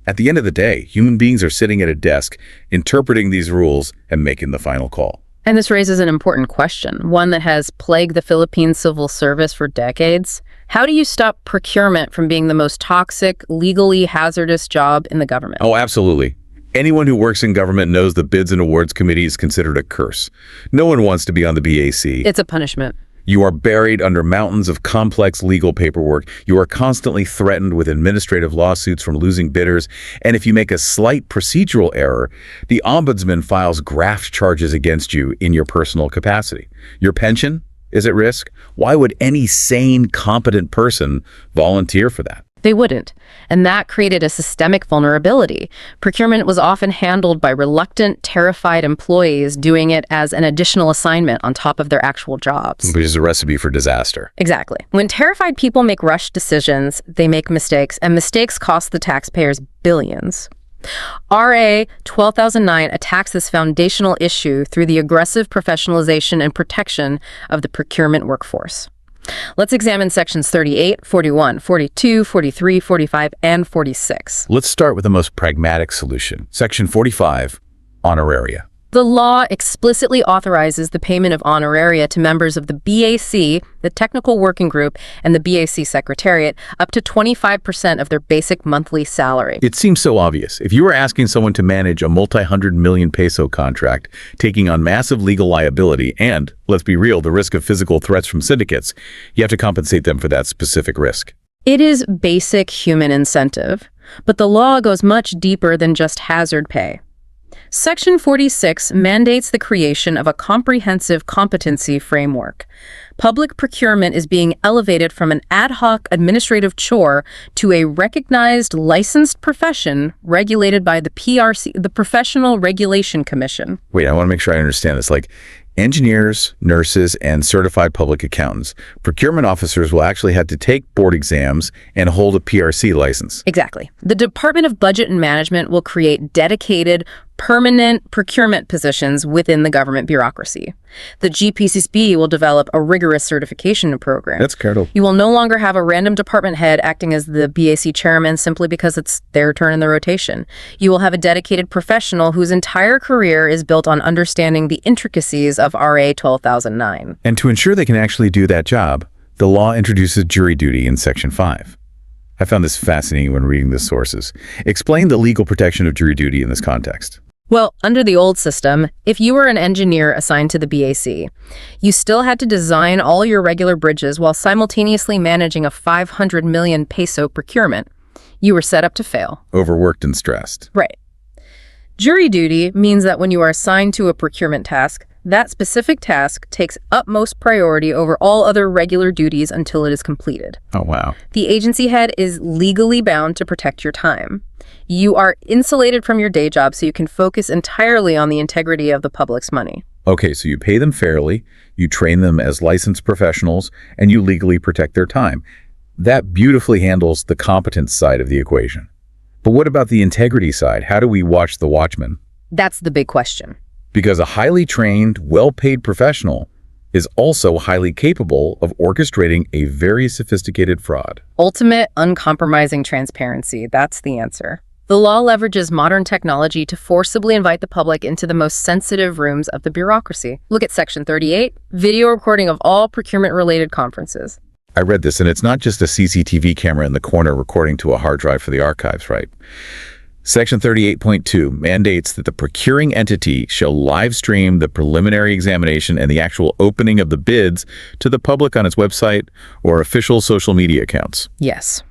H: at the end of the day, human beings are sitting at a desk, interpreting these rules and making the final call.
I: And this raises an important question, one that has plagued the Philippine civil service for decades. How do you stop procurement from being the most toxic, legally hazardous job in the government?
H: Oh, absolutely. Anyone who works in government knows the Bids and Awards Committee is considered a curse. No one wants to be on the BAC.
I: It's a punishment.
H: You are buried under mountains of complex legal paperwork. You are constantly threatened with administrative lawsuits from losing bidders. And if you make a slight procedural error, the ombudsman files graft charges against you in your personal capacity. Your pension is at risk. Why would any sane, competent person volunteer for that?
I: They wouldn't. And that created a systemic vulnerability. Procurement was often handled by reluctant, terrified employees doing it as an additional assignment on top of their actual jobs.
H: Which is a recipe for disaster.
I: Exactly. When terrified people make rushed decisions, they make mistakes, and mistakes cost the taxpayers billions. RA 12009 attacks this foundational issue through the aggressive professionalization and protection of the procurement workforce. Let's examine sections 38, 41, 42, 43, 45, and 46.
H: Let's start with the most pragmatic solution. Section 45, honoraria.
I: The law explicitly authorizes the payment of honoraria to members of the BAC, the Technical Working Group, and the BAC Secretariat up to 25% of their basic monthly salary.
H: It seems so obvious. If you were asking someone to manage a multi-100 million peso contract, taking on massive legal liability and, let's be real, the risk of physical threats from syndicates, you have to compensate them for that specific risk.
I: It is basic human incentive, but the law goes much deeper than just hazard pay. Section 46 mandates the creation of a comprehensive competency framework. Public procurement is being elevated from an ad hoc administrative chore to a recognized licensed profession regulated by the PRC, the Professional Regulation Commission.
H: Wait, I want to make sure I understand this. Like, engineers, nurses, and certified public accountants, procurement officers will actually have to take board exams and hold a PRC license.
I: Exactly. The Department of Budget and Management will create dedicated, permanent procurement positions within the government bureaucracy. The GPCSB will develop a rigorous certification program.
H: That's critical.
I: You will no longer have a random department head acting as the BAC chairman simply because it's their turn in the rotation. You will have a dedicated professional whose entire career is built on understanding the intricacies of RA 12009.
H: And to ensure they can actually do that job, the law introduces jury duty in Section 5. I found this fascinating when reading the sources. Explain the legal protection of jury duty in this context.
I: Well, under the old system, if you were an engineer assigned to the BAC, you still had to design all your regular bridges while simultaneously managing a 500 million peso procurement. You were set up to fail.
H: Overworked and stressed.
I: Right. Jury duty means that when you are assigned to a procurement task, that specific task takes utmost priority over all other regular duties until it is completed.
H: Oh, wow.
I: The agency head is legally bound to protect your time. You are insulated from your day job so you can focus entirely on the integrity of the public's money.
H: Okay, so you pay them fairly, you train them as licensed professionals, and you legally protect their time. That beautifully handles the competence side of the equation. But what about the integrity side? How do we watch the watchman?
I: That's the big question.
H: Because a highly trained, well-paid professional is also highly capable of orchestrating a very sophisticated fraud.
I: Ultimate, uncompromising transparency. That's the answer. The law leverages modern technology to forcibly invite the public into the most sensitive rooms of the bureaucracy. Look at Section 38, video recording of all procurement-related conferences.
H: I read this, and it's not just a CCTV camera in the corner recording to a hard drive for the archives, right? Section 38.2 mandates that the procuring entity shall live stream the preliminary examination and the actual opening of the bids to the public on its website or official social media accounts.
I: Yes.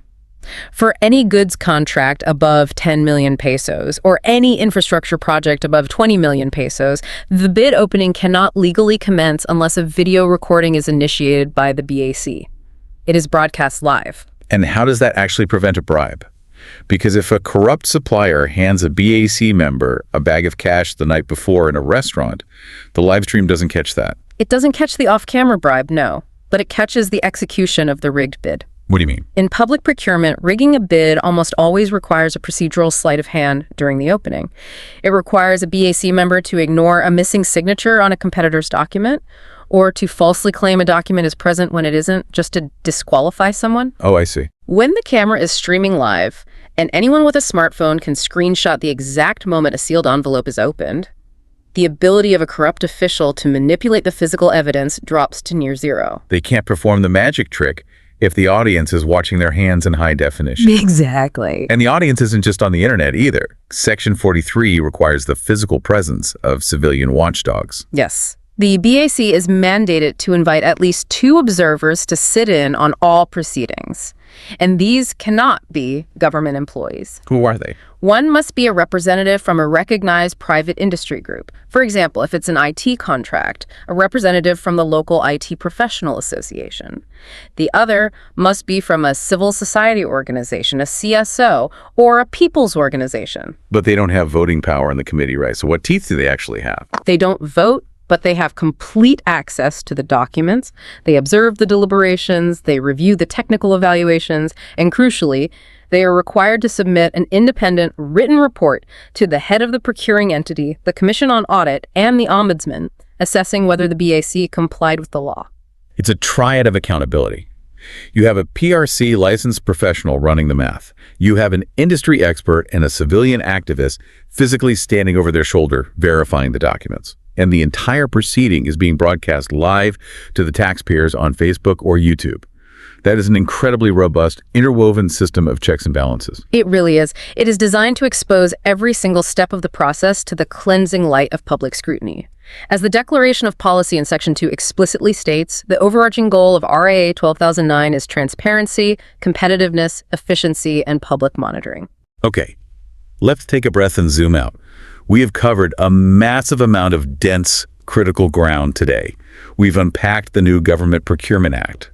I: For any goods contract above 10 million pesos or any infrastructure project above 20 million pesos, the bid opening cannot legally commence unless a video recording is initiated by the BAC. It is broadcast live.
H: And how does that actually prevent a bribe? Because if a corrupt supplier hands a BAC member a bag of cash the night before in a restaurant, the live stream doesn't catch that.
I: It doesn't catch the off-camera bribe, no, but it catches the execution of the rigged bid.
H: What do you mean?
I: In public procurement, rigging a bid almost always requires a procedural sleight of hand during the opening. It requires a BAC member to ignore a missing signature on a competitor's document, or to falsely claim a document is present when it isn't, just to disqualify someone.
H: Oh, I see.
I: When the camera is streaming live, and anyone with a smartphone can screenshot the exact moment a sealed envelope is opened, the ability of a corrupt official to manipulate the physical evidence drops to near zero.
H: They can't perform the magic trick if the audience is watching their hands in high definition.
I: Exactly.
H: And the audience isn't just on the internet either. Section 43 requires the physical presence of civilian watchdogs.
I: Yes. The BAC is mandated to invite at least 2 observers to sit in on all proceedings. And these cannot be government employees.
H: Who are they?
I: One must be a representative from a recognized private industry group. For example, if it's an IT contract, a representative from the local IT professional association. The other must be from a civil society organization, a CSO, or a people's organization.
H: But they don't have voting power in the committee, right? So what teeth do they actually have?
I: They don't vote, but they have complete access to the documents. They observe the deliberations, they review the technical evaluations, and crucially, they are required to submit an independent written report to the head of the procuring entity, the Commission on Audit, and the Ombudsman, assessing whether the BAC complied with the law.
H: It's a triad of accountability. You have a PRC licensed professional running the math. You have an industry expert and a civilian activist physically standing over their shoulder verifying the documents. And the entire proceeding is being broadcast live to the taxpayers on Facebook or YouTube. That is an incredibly robust, interwoven system of checks and balances.
I: It really is. It is designed to expose every single step of the process to the cleansing light of public scrutiny. As the Declaration of Policy in Section 2 explicitly states, the overarching goal of RAA 12009 is transparency, competitiveness, efficiency, and public monitoring.
H: Okay, let's take a breath and zoom out. We have covered a massive amount of dense, critical ground today. We've unpacked the new Government Procurement Act.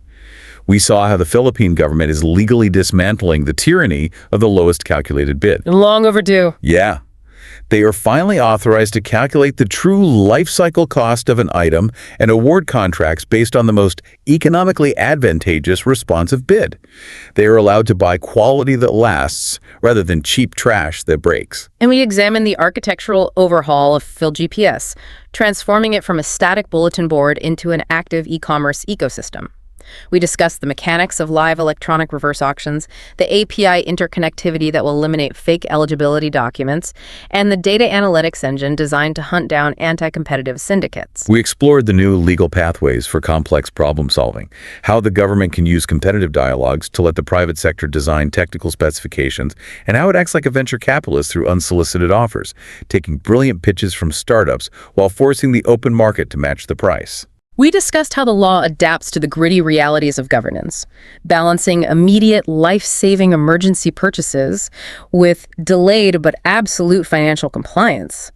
H: We saw how the Philippine government is legally dismantling the tyranny of the lowest calculated bid.
I: Long overdue.
H: Yeah. They are finally authorized to calculate the true life cycle cost of an item and award contracts based on the most economically advantageous responsive bid. They are allowed to buy quality that lasts rather than cheap trash that breaks.
I: And we examined the architectural overhaul of PhilGEPS, transforming it from a static bulletin board into an active e-commerce ecosystem. We discussed the mechanics of live electronic reverse auctions, the API interconnectivity that will eliminate fake eligibility documents, and the data analytics engine designed to hunt down anti-competitive syndicates.
H: We explored the new legal pathways for complex problem solving, how the government can use competitive dialogues to let the private sector design technical specifications, and how it acts like a venture capitalist through unsolicited offers, taking brilliant pitches from startups while forcing the open market to match the price.
I: We discussed how the law adapts to the gritty realities of governance, balancing immediate life-saving emergency purchases with delayed but absolute financial compliance.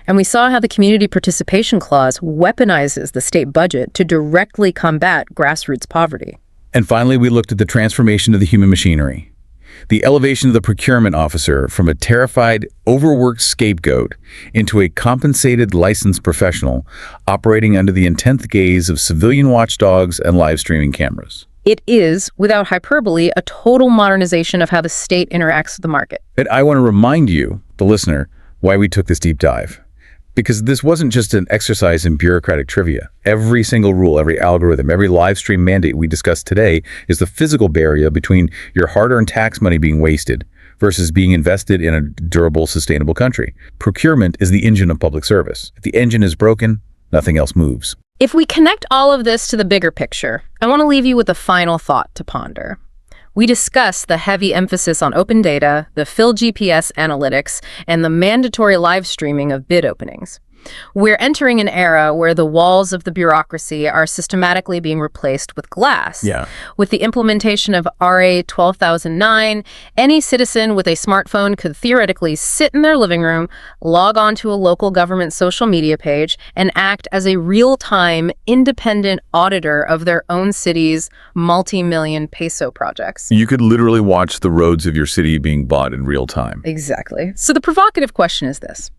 I: And we saw how the Community Participation Clause weaponizes the state budget to directly combat grassroots poverty.
H: And finally, we looked at the transformation of the human machinery. The elevation of the procurement officer from a terrified, overworked scapegoat into a compensated licensed professional operating under the intense gaze of civilian watchdogs and live streaming cameras.
I: It is, without hyperbole, a total modernization of how the state interacts with the market.
H: And I want to remind you, the listener, why we took this deep dive. Because this wasn't just an exercise in bureaucratic trivia. Every single rule, every algorithm, every live stream mandate we discussed today is the physical barrier between your hard-earned tax money being wasted versus being invested in a durable, sustainable country. Procurement is the engine of public service. If the engine is broken, nothing else moves.
I: If we connect all of this to the bigger picture, I want to leave you with a final thought to ponder. We discussed the heavy emphasis on open data, the PhilGEPS analytics, and the mandatory live streaming of bid openings. We're entering an era where the walls of the bureaucracy are systematically being replaced with glass.
H: Yeah.
I: With the implementation of RA 12009, any citizen with a smartphone could theoretically sit in their living room, log on to a local government social media page, and act as a real-time, independent auditor of their own city's multi-million peso projects.
H: You could literally watch the roads of your city being bought in real time.
I: Exactly. So the provocative question is this.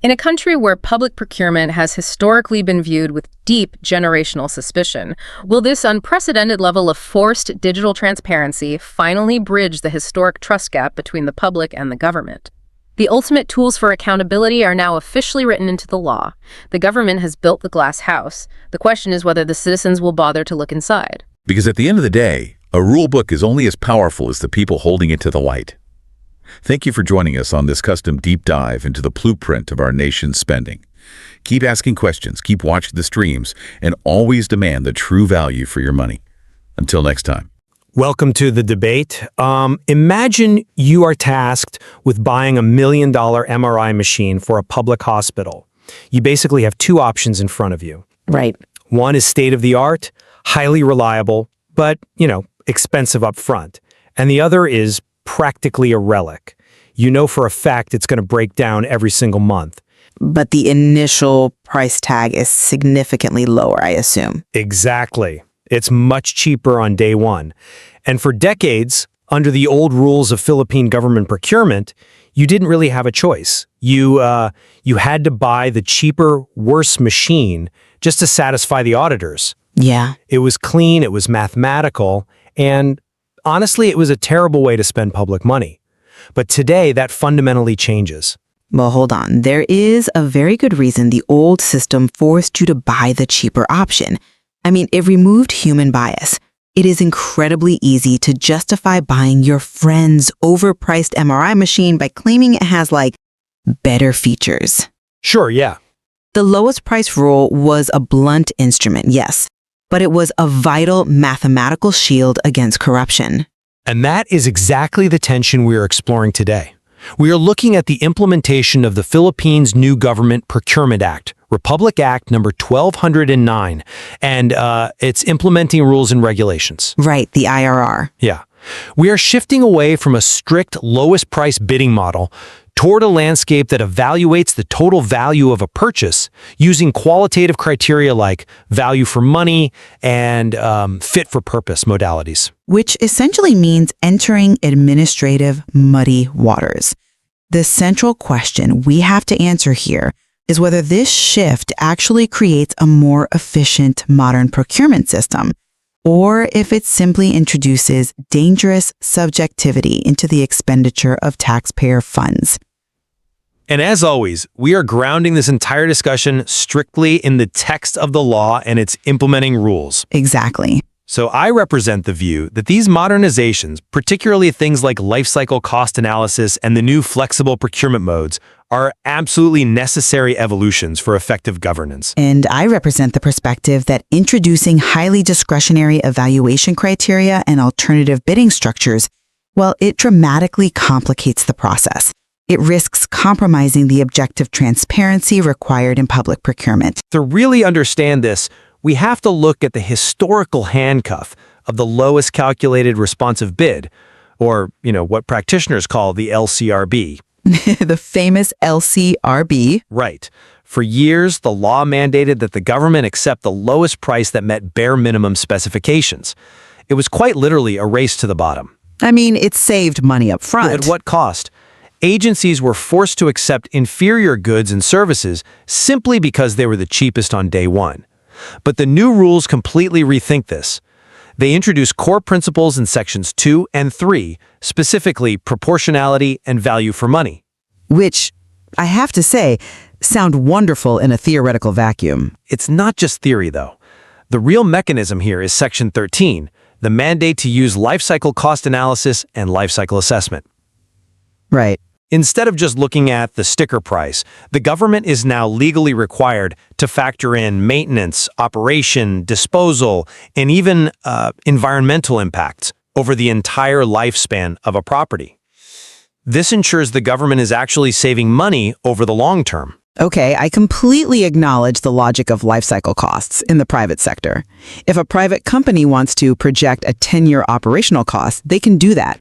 I: In a country where public procurement has historically been viewed with deep generational suspicion, will this unprecedented level of forced digital transparency finally bridge the historic trust gap between the public and the government? The ultimate tools for accountability are now officially written into the law. The government has built the glass house. The question is whether the citizens will bother to look inside.
H: Because at the end of the day, a rule book is only as powerful as the people holding it to the light. Thank you for joining us on this custom deep dive into the blueprint of our nation's spending. Keep asking questions, keep watching the streams, and always demand the true value for your money. Until next time.
B: Welcome to the debate. Imagine you are tasked with buying a $1 million MRI machine for a public hospital. You basically have two options in front of you.
J: Right.
B: One is state-of-the-art, highly reliable, but, expensive up front. And the other is practically a relic. You know for a fact it's going to break down every single month.
J: But the initial price tag is significantly lower, I assume.
B: Exactly. It's much cheaper on day one. And for decades, under the old rules of Philippine government procurement, you didn't really have a choice. You had to buy the cheaper, worse machine just to satisfy the auditors.
J: Yeah.
B: It was clean, it was mathematical, and honestly, it was a terrible way to spend public money. But today, that fundamentally changes.
J: Well, hold on. There is a very good reason the old system forced you to buy the cheaper option. I mean, it removed human bias. It is incredibly easy to justify buying your friend's overpriced MRI machine by claiming it has, better features.
B: Sure, yeah.
J: The lowest price rule was a blunt instrument, yes, but it was a vital mathematical shield against corruption.
B: And that is exactly the tension we are exploring today. We are looking at the implementation of the Philippines' new Government Procurement Act, Republic Act number 1209, and it's implementing rules and regulations.
J: Right, the IRR.
B: Yeah. We are shifting away from a strict lowest price bidding model toward a landscape that evaluates the total value of a purchase using qualitative criteria like value for money and fit for purpose modalities.
J: Which essentially means entering administrative muddy waters. The central question we have to answer here is whether this shift actually creates a more efficient modern procurement system, or if it simply introduces dangerous subjectivity into the expenditure of taxpayer funds.
B: And as always, we are grounding this entire discussion strictly in the text of the law and its implementing rules.
J: Exactly.
B: So I represent the view that these modernizations, particularly things like life cycle cost analysis and the new flexible procurement modes, are absolutely necessary evolutions for effective governance.
J: And I represent the perspective that introducing highly discretionary evaluation criteria and alternative bidding structures, well, it dramatically complicates the process. It risks compromising the objective transparency required in public procurement.
B: To really understand this, we have to look at the historical handcuff of the lowest calculated responsive bid, or, what practitioners call the LCRB.
J: The famous LCRB.
B: Right. For years, the law mandated that the government accept the lowest price that met bare minimum specifications. It was quite literally a race to the bottom.
J: I mean, it saved money up front.
B: At what cost? Agencies were forced to accept inferior goods and services simply because they were the cheapest on day one. But the new rules completely rethink this. They introduce core principles in sections 2 and 3, specifically proportionality and value for money.
J: Which, I have to say, sound wonderful in a theoretical vacuum.
B: It's not just theory, though. The real mechanism here is Section 13, the mandate to use life cycle cost analysis and life cycle assessment.
J: Right.
B: Instead of just looking at the sticker price, the government is now legally required to factor in maintenance, operation, disposal, and even environmental impacts over the entire lifespan of a property. This ensures the government is actually saving money over the long term.
J: Okay, I completely acknowledge the logic of life cycle costs in the private sector. If a private company wants to project a 10-year operational cost, they can do that.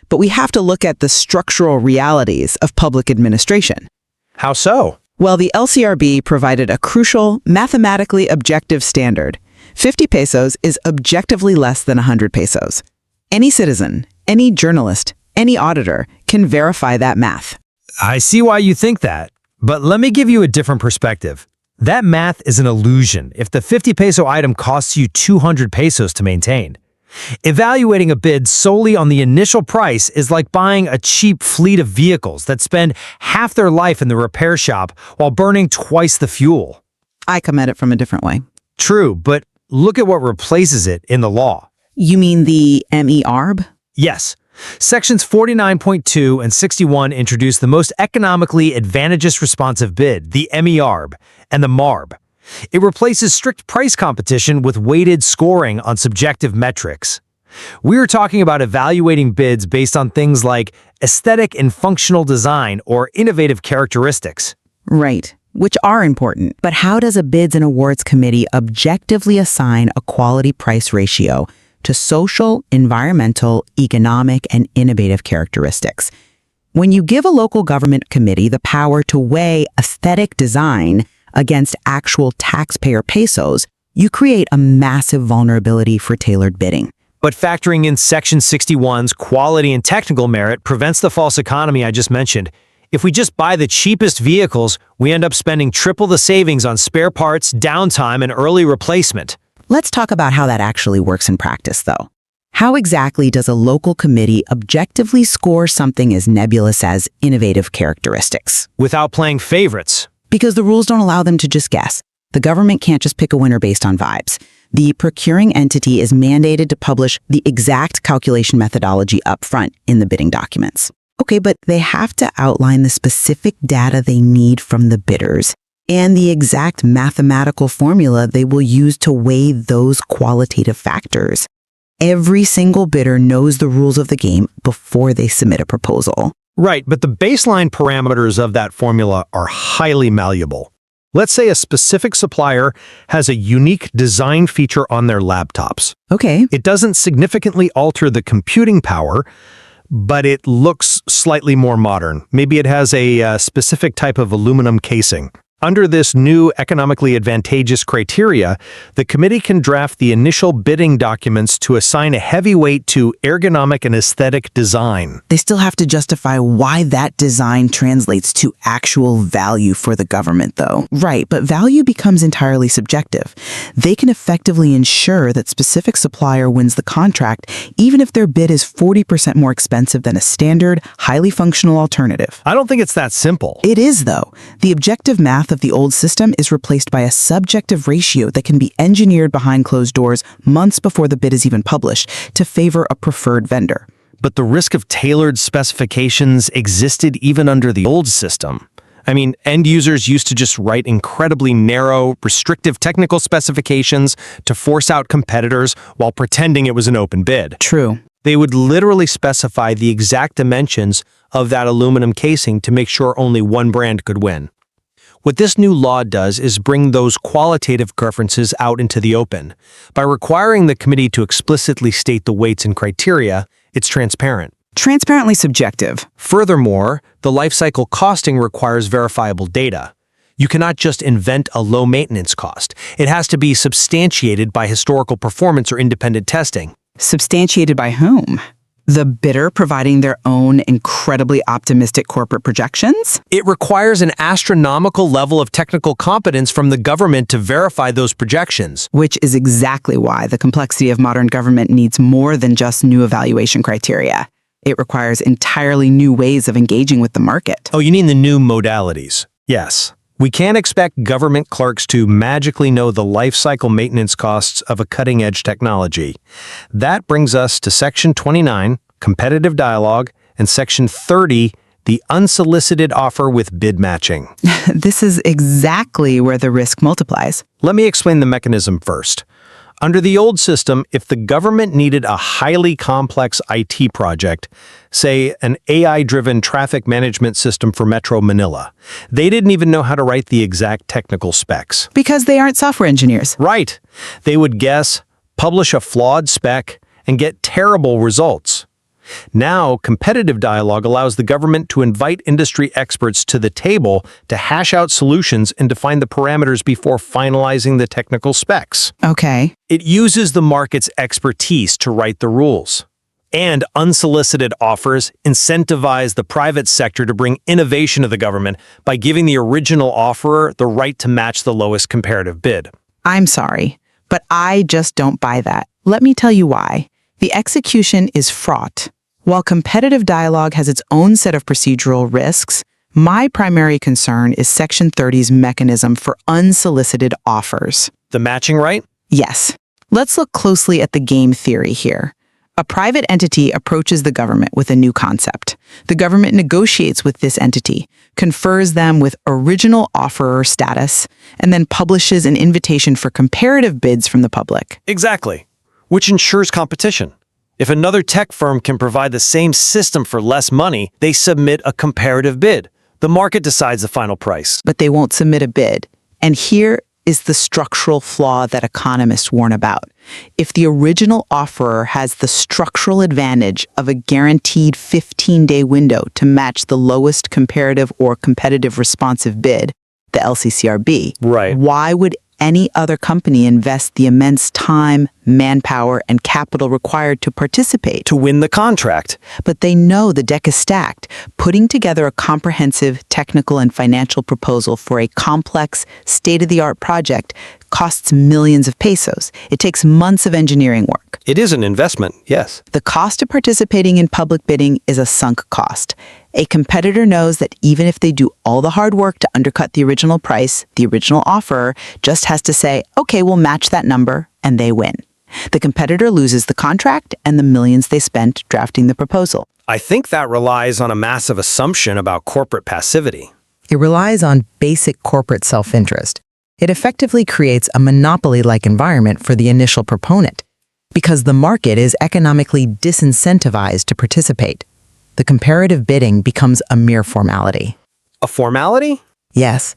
J: But we have to look at the structural realities of public administration.
B: How so?
J: Well, the LCRB provided a crucial, mathematically objective standard. 50 pesos is objectively less than 100 pesos. Any citizen, any journalist, any auditor can verify that math.
B: I see why you think that, but let me give you a different perspective. That math is an illusion if the 50 peso item costs you 200 pesos to maintain. Evaluating a bid solely on the initial price is like buying a cheap fleet of vehicles that spend half their life in the repair shop while burning twice the fuel.
J: I come at it from a different way.
B: True, but look at what replaces it in the law.
J: You mean the MEARB?
B: Yes. Sections 49.2 and 61 introduce the most economically advantageous responsive bid, the MEARB, and the MARB. It replaces strict price competition with weighted scoring on subjective metrics. We are talking about evaluating bids based on things like aesthetic and functional design or innovative characteristics.
J: Right, which are important. But how does a bids and awards committee objectively assign a quality price ratio to social, environmental, economic, and innovative characteristics? When you give a local government committee the power to weigh aesthetic design against actual taxpayer pesos, you create a massive vulnerability for tailored bidding.
B: But factoring in Section 61's quality and technical merit prevents the false economy I just mentioned. If we just buy the cheapest vehicles, we end up spending triple the savings on spare parts, downtime, and early replacement.
J: Let's talk about how that actually works in practice, though. How exactly does a local committee objectively score something as nebulous as innovative characteristics?
B: Without playing favorites.
J: Because the rules don't allow them to just guess. The government can't just pick a winner based on vibes. The procuring entity is mandated to publish the exact calculation methodology up front in the bidding documents. Okay, but they have to outline the specific data they need from the bidders and the exact mathematical formula they will use to weigh those qualitative factors. Every single bidder knows the rules of the game before they submit a proposal.
B: Right, but the baseline parameters of that formula are highly malleable. Let's say a specific supplier has a unique design feature on their laptops.
J: Okay.
B: It doesn't significantly alter the computing power, but it looks slightly more modern. Maybe it has a specific type of aluminum casing. Under this new economically advantageous criteria, the committee can draft the initial bidding documents to assign a heavy weight to ergonomic and aesthetic design.
J: They still have to justify why that design translates to actual value for the government, though. Right, but value becomes entirely subjective. They can effectively ensure that specific supplier wins the contract, even if their bid is 40% more expensive than a standard, highly functional alternative.
B: I don't think it's that simple.
J: It is, though. The objective math of the old system is replaced by a subjective ratio that can be engineered behind closed doors months before the bid is even published to favor a preferred vendor.
B: But the risk of tailored specifications existed even under the old system. I mean, end users used to just write incredibly narrow, restrictive technical specifications to force out competitors while pretending it was an open bid.
J: True.
B: They would literally specify the exact dimensions of that aluminum casing to make sure only one brand could win. What this new law does is bring those qualitative preferences out into the open. By requiring the committee to explicitly state the weights and criteria, it's transparent.
J: Transparently subjective.
B: Furthermore, the life cycle costing requires verifiable data. You cannot just invent a low maintenance cost. It has to be substantiated by historical performance or independent testing.
J: Substantiated by whom? The bidder providing their own incredibly optimistic corporate projections?
B: It requires an astronomical level of technical competence from the government to verify those projections.
J: Which is exactly why the complexity of modern government needs more than just new evaluation criteria. It requires entirely new ways of engaging with the market.
B: Oh, you mean the new modalities? Yes.
K: We can't expect government clerks to magically know the life cycle maintenance costs of a cutting-edge technology. That brings us to Section 29, Competitive Dialogue, and Section 30, the unsolicited offer with bid matching.
J: This is exactly where the risk multiplies.
K: Let me explain the mechanism first. Under the old system, if the government needed a highly complex IT project, say an AI-driven traffic management system for Metro Manila, they didn't even know how to write the exact technical specs.
J: Because they aren't software engineers.
K: Right. They would guess, publish a flawed spec, and get terrible results. Now, competitive dialogue allows the government to invite industry experts to the table to hash out solutions and define the parameters before finalizing the technical specs.
J: Okay.
K: It uses the market's expertise to write the rules. And unsolicited offers incentivize the private sector to bring innovation to the government by giving the original offerer the right to match the lowest comparative bid.
J: I'm sorry, but I just don't buy that. Let me tell you why. The execution is fraught. While competitive dialogue has its own set of procedural risks, my primary concern is Section 30's mechanism for unsolicited offers.
K: The matching right?
J: Yes. Let's look closely at the game theory here. A private entity approaches the government with a new concept. The government negotiates with this entity, confers them with original offerer status, and then publishes an invitation for comparative bids from the public.
K: Exactly. Which ensures competition. If another tech firm can provide the same system for less money, they submit a comparative bid. The market decides the final price.
J: But they won't submit a bid. And here is the structural flaw that economists warn about. If the original offerer has the structural advantage of a guaranteed 15-day window to match the lowest comparative or competitive responsive bid, the LCCRB,
K: right,
J: why would any other company invest the immense time, manpower, and capital required to participate?
K: To win the contract.
J: But they know the deck is stacked. Putting together a comprehensive technical and financial proposal for a complex, state-of-the-art project costs millions of pesos. It takes months of engineering work.
K: It is an investment, yes.
J: The cost of participating in public bidding is a sunk cost. A competitor knows that even if they do all the hard work to undercut the original price, the original offerer just has to say, okay, we'll match that number, and they win. The competitor loses the contract and the millions they spent drafting the proposal.
K: I think that relies on a massive assumption about corporate passivity.
L: It relies on basic corporate self-interest. It effectively creates a monopoly-like environment for the initial proponent, because the market is economically disincentivized to participate. The comparative bidding becomes a mere formality.
K: A formality?
L: Yes,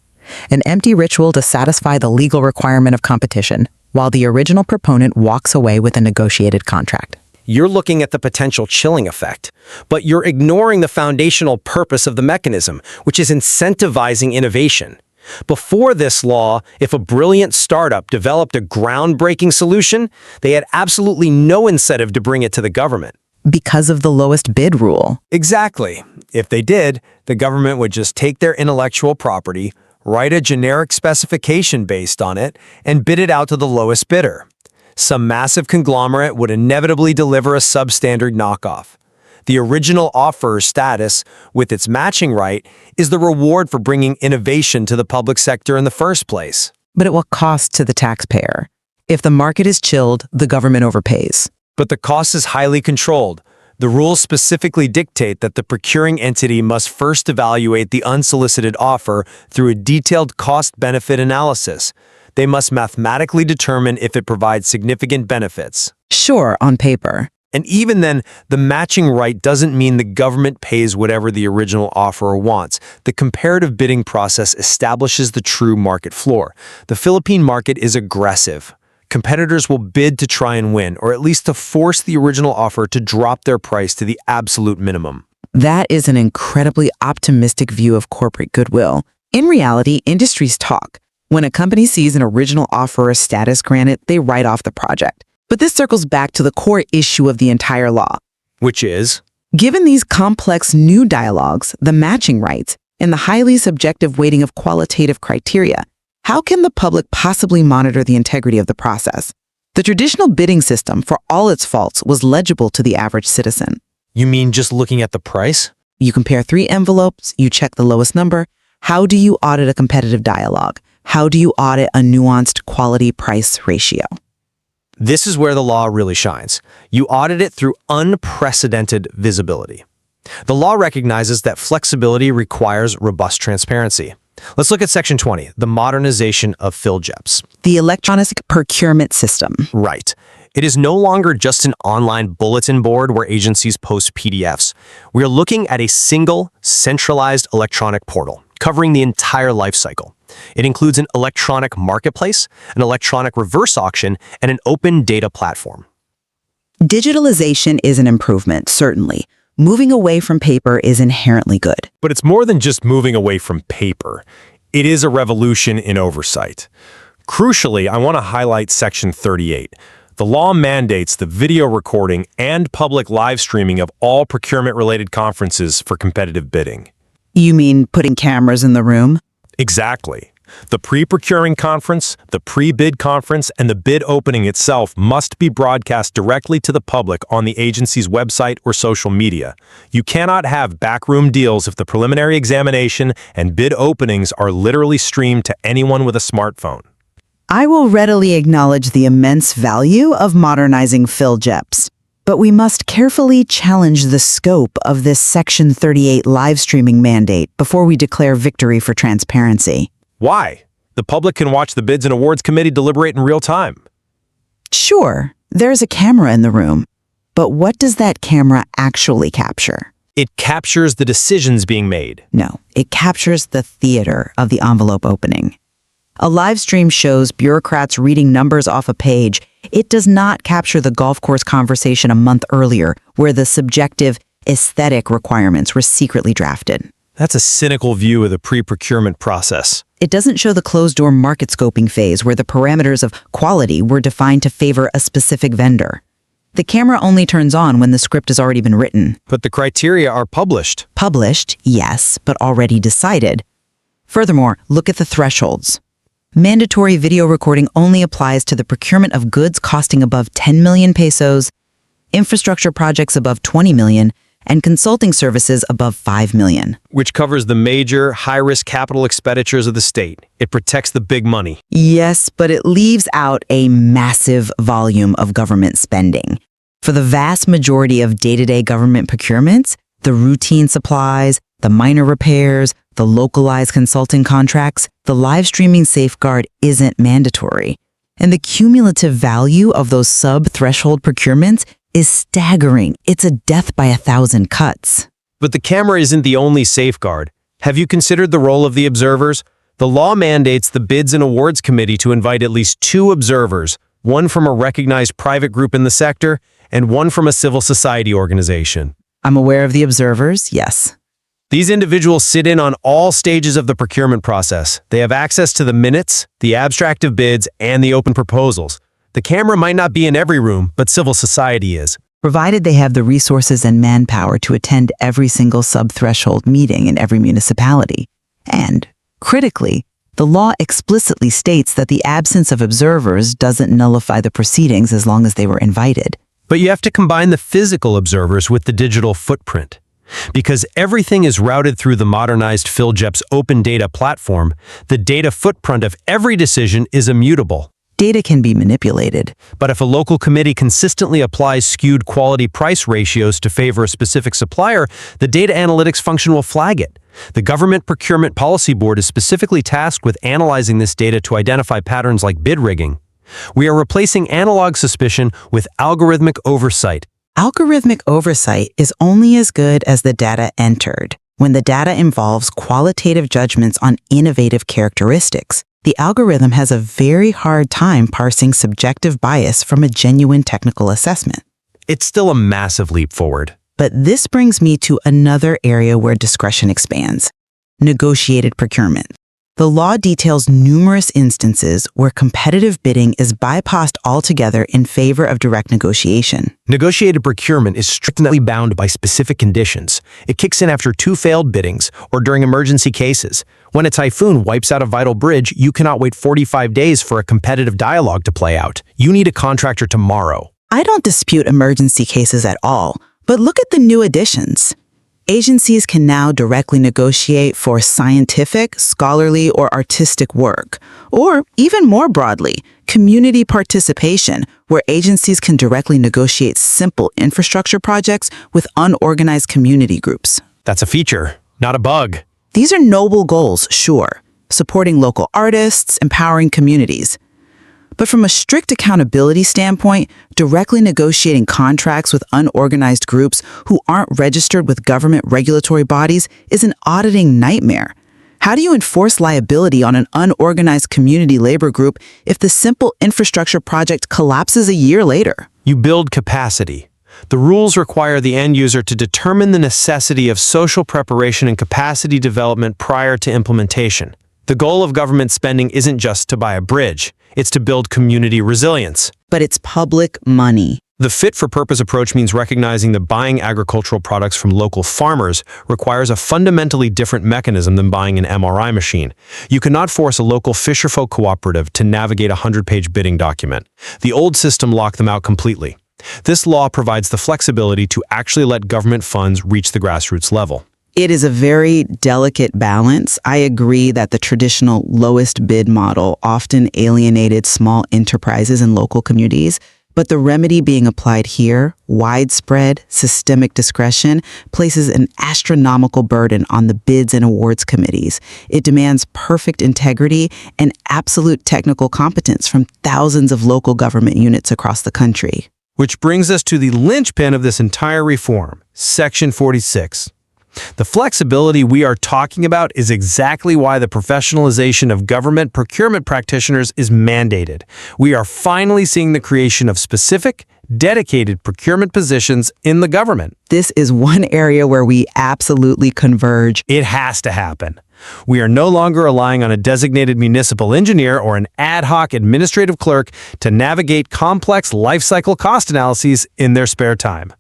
L: an empty ritual to satisfy the legal requirement of competition, while the original proponent walks away with a negotiated contract.
K: You're looking at the potential chilling effect, but you're ignoring the foundational purpose of the mechanism, which is incentivizing innovation. Before this law, if a brilliant startup developed a groundbreaking solution, they had absolutely no incentive to bring it to the government.
L: Because of the lowest bid rule.
K: Exactly. If they did, the government would just take their intellectual property, write a generic specification based on it, and bid it out to the lowest bidder. Some massive conglomerate would inevitably deliver a substandard knockoff. The original offerer status, with its matching right, is the reward for bringing innovation to the public sector in the first place.
L: But at what cost to the taxpayer? If the market is chilled, the government overpays.
K: But the cost is highly controlled. The rules specifically dictate that the procuring entity must first evaluate the unsolicited offer through a detailed cost-benefit analysis. They must mathematically determine if it provides significant benefits.
L: Sure, on paper.
K: And even then, the matching right doesn't mean the government pays whatever the original offerer wants. The comparative bidding process establishes the true market floor. The Philippine market is aggressive. Competitors will bid to try and win, or at least to force the original offer to drop their price to the absolute minimum.
L: That is an incredibly optimistic view of corporate goodwill. In reality, industries talk. When a company sees an original offerer status granted, they write off the project. But this circles back to the core issue of the entire law.
K: Which is?
L: Given these complex new dialogues, the matching rights, and the highly subjective weighting of qualitative criteria, how can the public possibly monitor the integrity of the process? The traditional bidding system, for all its faults, was legible to the average citizen.
K: You mean just looking at the price?
L: You compare 3 envelopes, you check the lowest number,
J: How do you audit a competitive dialogue? How do you audit a nuanced quality-price ratio?
K: This is where the law really shines. You audit it through unprecedented visibility. The law recognizes that flexibility requires robust transparency. Let's look at Section 20, the modernization of PhilGEPS.
J: The electronic procurement system.
K: Right. It is no longer just an online bulletin board where agencies post PDFs. We are looking at a single, centralized electronic portal covering the entire life cycle. It includes an electronic marketplace, an electronic reverse auction, and an open data platform.
J: Digitalization is an improvement, certainly. Moving away from paper is inherently good.
M: But it's more than just moving away from paper. It is a revolution in oversight. Crucially, I want to highlight Section 38. The law mandates the video recording and public live streaming of all procurement-related conferences for competitive bidding.
J: You mean putting cameras in the room?
M: Exactly. The pre-procuring conference, the pre-bid conference, and the bid opening itself must be broadcast directly to the public on the agency's website or social media. You cannot have backroom deals if the preliminary examination and bid openings are literally streamed to anyone with a smartphone.
J: I will readily acknowledge the immense value of modernizing PhilGEPS, but we must carefully challenge the scope of this Section 38 live streaming mandate before we declare victory for transparency.
M: Why? The public can watch the Bids and Awards Committee deliberate in real time.
J: Sure, there's a camera in the room, but what does that camera actually capture?
K: It captures the decisions being made.
J: No, it captures the theater of the envelope opening. A live stream shows bureaucrats reading numbers off a page. It does not capture the golf course conversation a month earlier, where the subjective, aesthetic requirements were secretly drafted.
K: That's a cynical view of the pre-procurement process.
J: It doesn't show the closed-door market scoping phase where the parameters of quality were defined to favor a specific vendor. The camera only turns on when the script has already been written.
K: But the criteria are published.
J: Published, yes, but already decided. Furthermore, look at the thresholds. Mandatory video recording only applies to the procurement of goods costing above 10 million pesos, infrastructure projects above 20 million, and consulting services above 5 million.
K: Which covers the major, high-risk capital expenditures of the state. It protects the big money.
J: Yes, but it leaves out a massive volume of government spending. For the vast majority of day-to-day government procurements, the routine supplies, the minor repairs, the localized consulting contracts, the live streaming safeguard isn't mandatory. And the cumulative value of those sub-threshold procurements is staggering. It's a death by 1,000 cuts.
K: But the camera isn't the only safeguard. Have you considered the role of the observers? The law mandates the Bids and Awards Committee to invite at least 2 observers, one from a recognized private group in the sector and one from a civil society organization.
J: I'm aware of the observers, yes.
K: These individuals sit in on all stages of the procurement process. They have access to the minutes, the abstract of bids, and the open proposals. The camera might not be in every room, but civil society is.
J: Provided they have the resources and manpower to attend every single sub-threshold meeting in every municipality. And, critically, the law explicitly states that the absence of observers doesn't nullify the proceedings as long as they were invited.
K: But you have to combine the physical observers with the digital footprint. Because everything is routed through the modernized PhilGEPS open data platform, the data footprint of every decision is immutable.
J: Data can be manipulated.
K: But if a local committee consistently applies skewed quality-price ratios to favor a specific supplier, the data analytics function will flag it. The Government Procurement Policy Board is specifically tasked with analyzing this data to identify patterns like bid rigging. We are replacing analog suspicion with algorithmic oversight.
J: Algorithmic oversight is only as good as the data entered. When the data involves qualitative judgments on innovative characteristics, the algorithm has a very hard time parsing subjective bias from a genuine technical assessment.
K: It's still a massive leap forward.
J: But this brings me to another area where discretion expands: negotiated procurement. The law details numerous instances where competitive bidding is bypassed altogether in favor of direct negotiation.
K: Negotiated procurement is strictly bound by specific conditions. It kicks in after 2 failed biddings or during emergency cases. When a typhoon wipes out a vital bridge, you cannot wait 45 days for a competitive dialogue to play out. You need a contractor tomorrow.
J: I don't dispute emergency cases at all, but look at the new additions. Agencies can now directly negotiate for scientific, scholarly, or artistic work, or even more broadly, community participation, where agencies can directly negotiate simple infrastructure projects with unorganized community groups.
K: That's a feature, not a bug.
J: These are noble goals, sure, supporting local artists, empowering communities. But from a strict accountability standpoint, directly negotiating contracts with unorganized groups who aren't registered with government regulatory bodies is an auditing nightmare. How do you enforce liability on an unorganized community labor group if the simple infrastructure project collapses a year later?
K: You build capacity. The rules require the end user to determine the necessity of social preparation and capacity development prior to implementation. The goal of government spending isn't just to buy a bridge. It's to build community resilience.
J: But it's public money.
K: The fit-for-purpose approach means recognizing that buying agricultural products from local farmers requires a fundamentally different mechanism than buying an MRI machine. You cannot force a local fisherfolk cooperative to navigate a 100-page bidding document. The old system locked them out completely. This law provides the flexibility to actually let government funds reach the grassroots level.
J: It is a very delicate balance. I agree that the traditional lowest bid model often alienated small enterprises and local communities, but the remedy being applied here, widespread systemic discretion, places an astronomical burden on the bids and awards committees. It demands perfect integrity and absolute technical competence from thousands of local government units across the country.
K: Which brings us to the linchpin of this entire reform, Section 46. The flexibility we are talking about is exactly why the professionalization of government procurement practitioners is mandated. We are finally seeing the creation of specific, dedicated procurement positions in the government.
J: This is one area where we absolutely converge.
K: It has to happen. We are no longer relying on a designated municipal engineer or an ad hoc administrative clerk to navigate complex life cycle cost analyses in their spare time.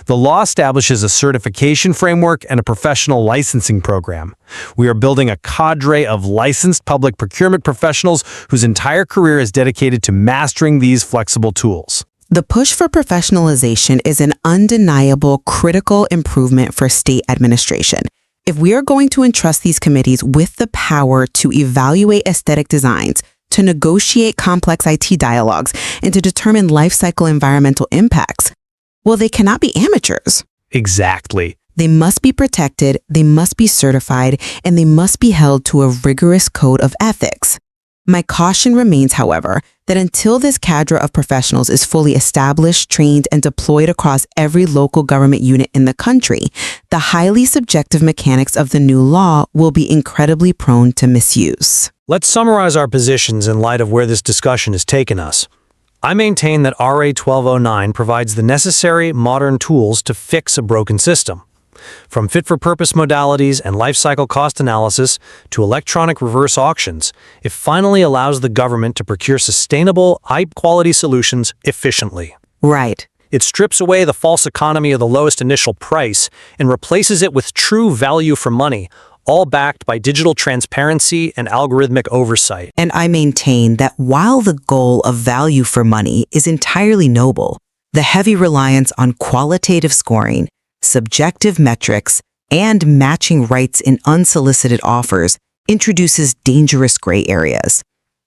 K: The law establishes a certification framework and a professional licensing program. We are building a cadre of licensed public procurement professionals whose entire career is dedicated to mastering these flexible tools.
J: The push for professionalization is an undeniable critical improvement for state administration. If we are going to entrust these committees with the power to evaluate aesthetic designs, to negotiate complex IT dialogues, and to determine life cycle environmental impacts, well, they cannot be amateurs.
K: Exactly.
J: They must be protected, they must be certified, and they must be held to a rigorous code of ethics. My caution remains, however, that until this cadre of professionals is fully established, trained, and deployed across every local government unit in the country, the highly subjective mechanics of the new law will be incredibly prone to misuse.
K: Let's summarize our positions in light of where this discussion has taken us. I maintain that RA 1209 provides the necessary modern tools to fix a broken system. From fit-for-purpose modalities and life cycle cost analysis to electronic reverse auctions, it finally allows the government to procure sustainable, high-quality solutions efficiently.
J: Right.
K: It strips away the false economy of the lowest initial price and replaces it with true value for money, all backed by digital transparency and algorithmic oversight.
J: And I maintain that while the goal of value for money is entirely noble, the heavy reliance on qualitative scoring, subjective metrics, and matching rights in unsolicited offers introduces dangerous gray areas.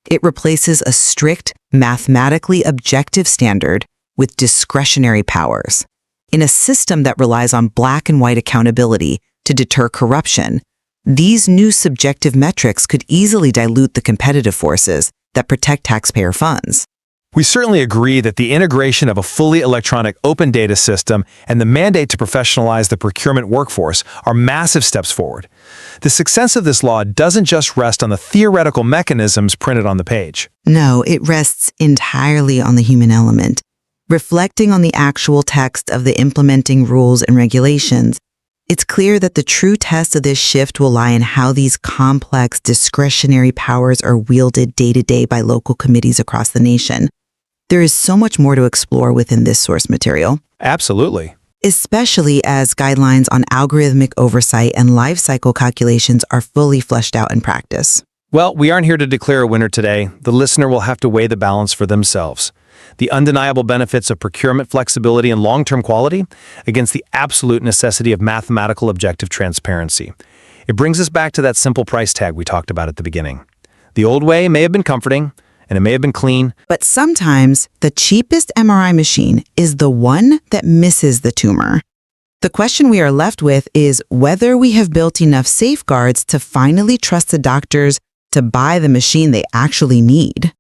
J: It replaces a strict, mathematically objective standard with discretionary powers. In a system that relies on black and white accountability to deter corruption, these new subjective metrics could easily dilute the competitive forces that protect taxpayer funds.
K: We certainly agree that the integration of a fully electronic open data system and the mandate to professionalize the procurement workforce are massive steps forward. The success of this law doesn't just rest on the theoretical mechanisms printed on the page.
J: No, it rests entirely on the human element. Reflecting on the actual text of the implementing rules and regulations, it's clear that the true test of this shift will lie in how these complex discretionary powers are wielded day to day by local committees across the nation. There is so much more to explore within this source material.
K: Absolutely.
J: Especially as guidelines on algorithmic oversight and life cycle calculations are fully fleshed out in practice.
K: Well, we aren't here to declare a winner today. The listener will have to weigh the balance for themselves. The undeniable benefits of procurement flexibility and long-term quality against the absolute necessity of mathematical objective transparency. It brings us back to that simple price tag we talked about at the beginning. The old way may have been comforting, and it may have been clean,
J: But sometimes the cheapest MRI machine is the one that misses the tumor. The question we are left with is whether we have built enough safeguards to finally trust the doctors to buy the machine they actually need.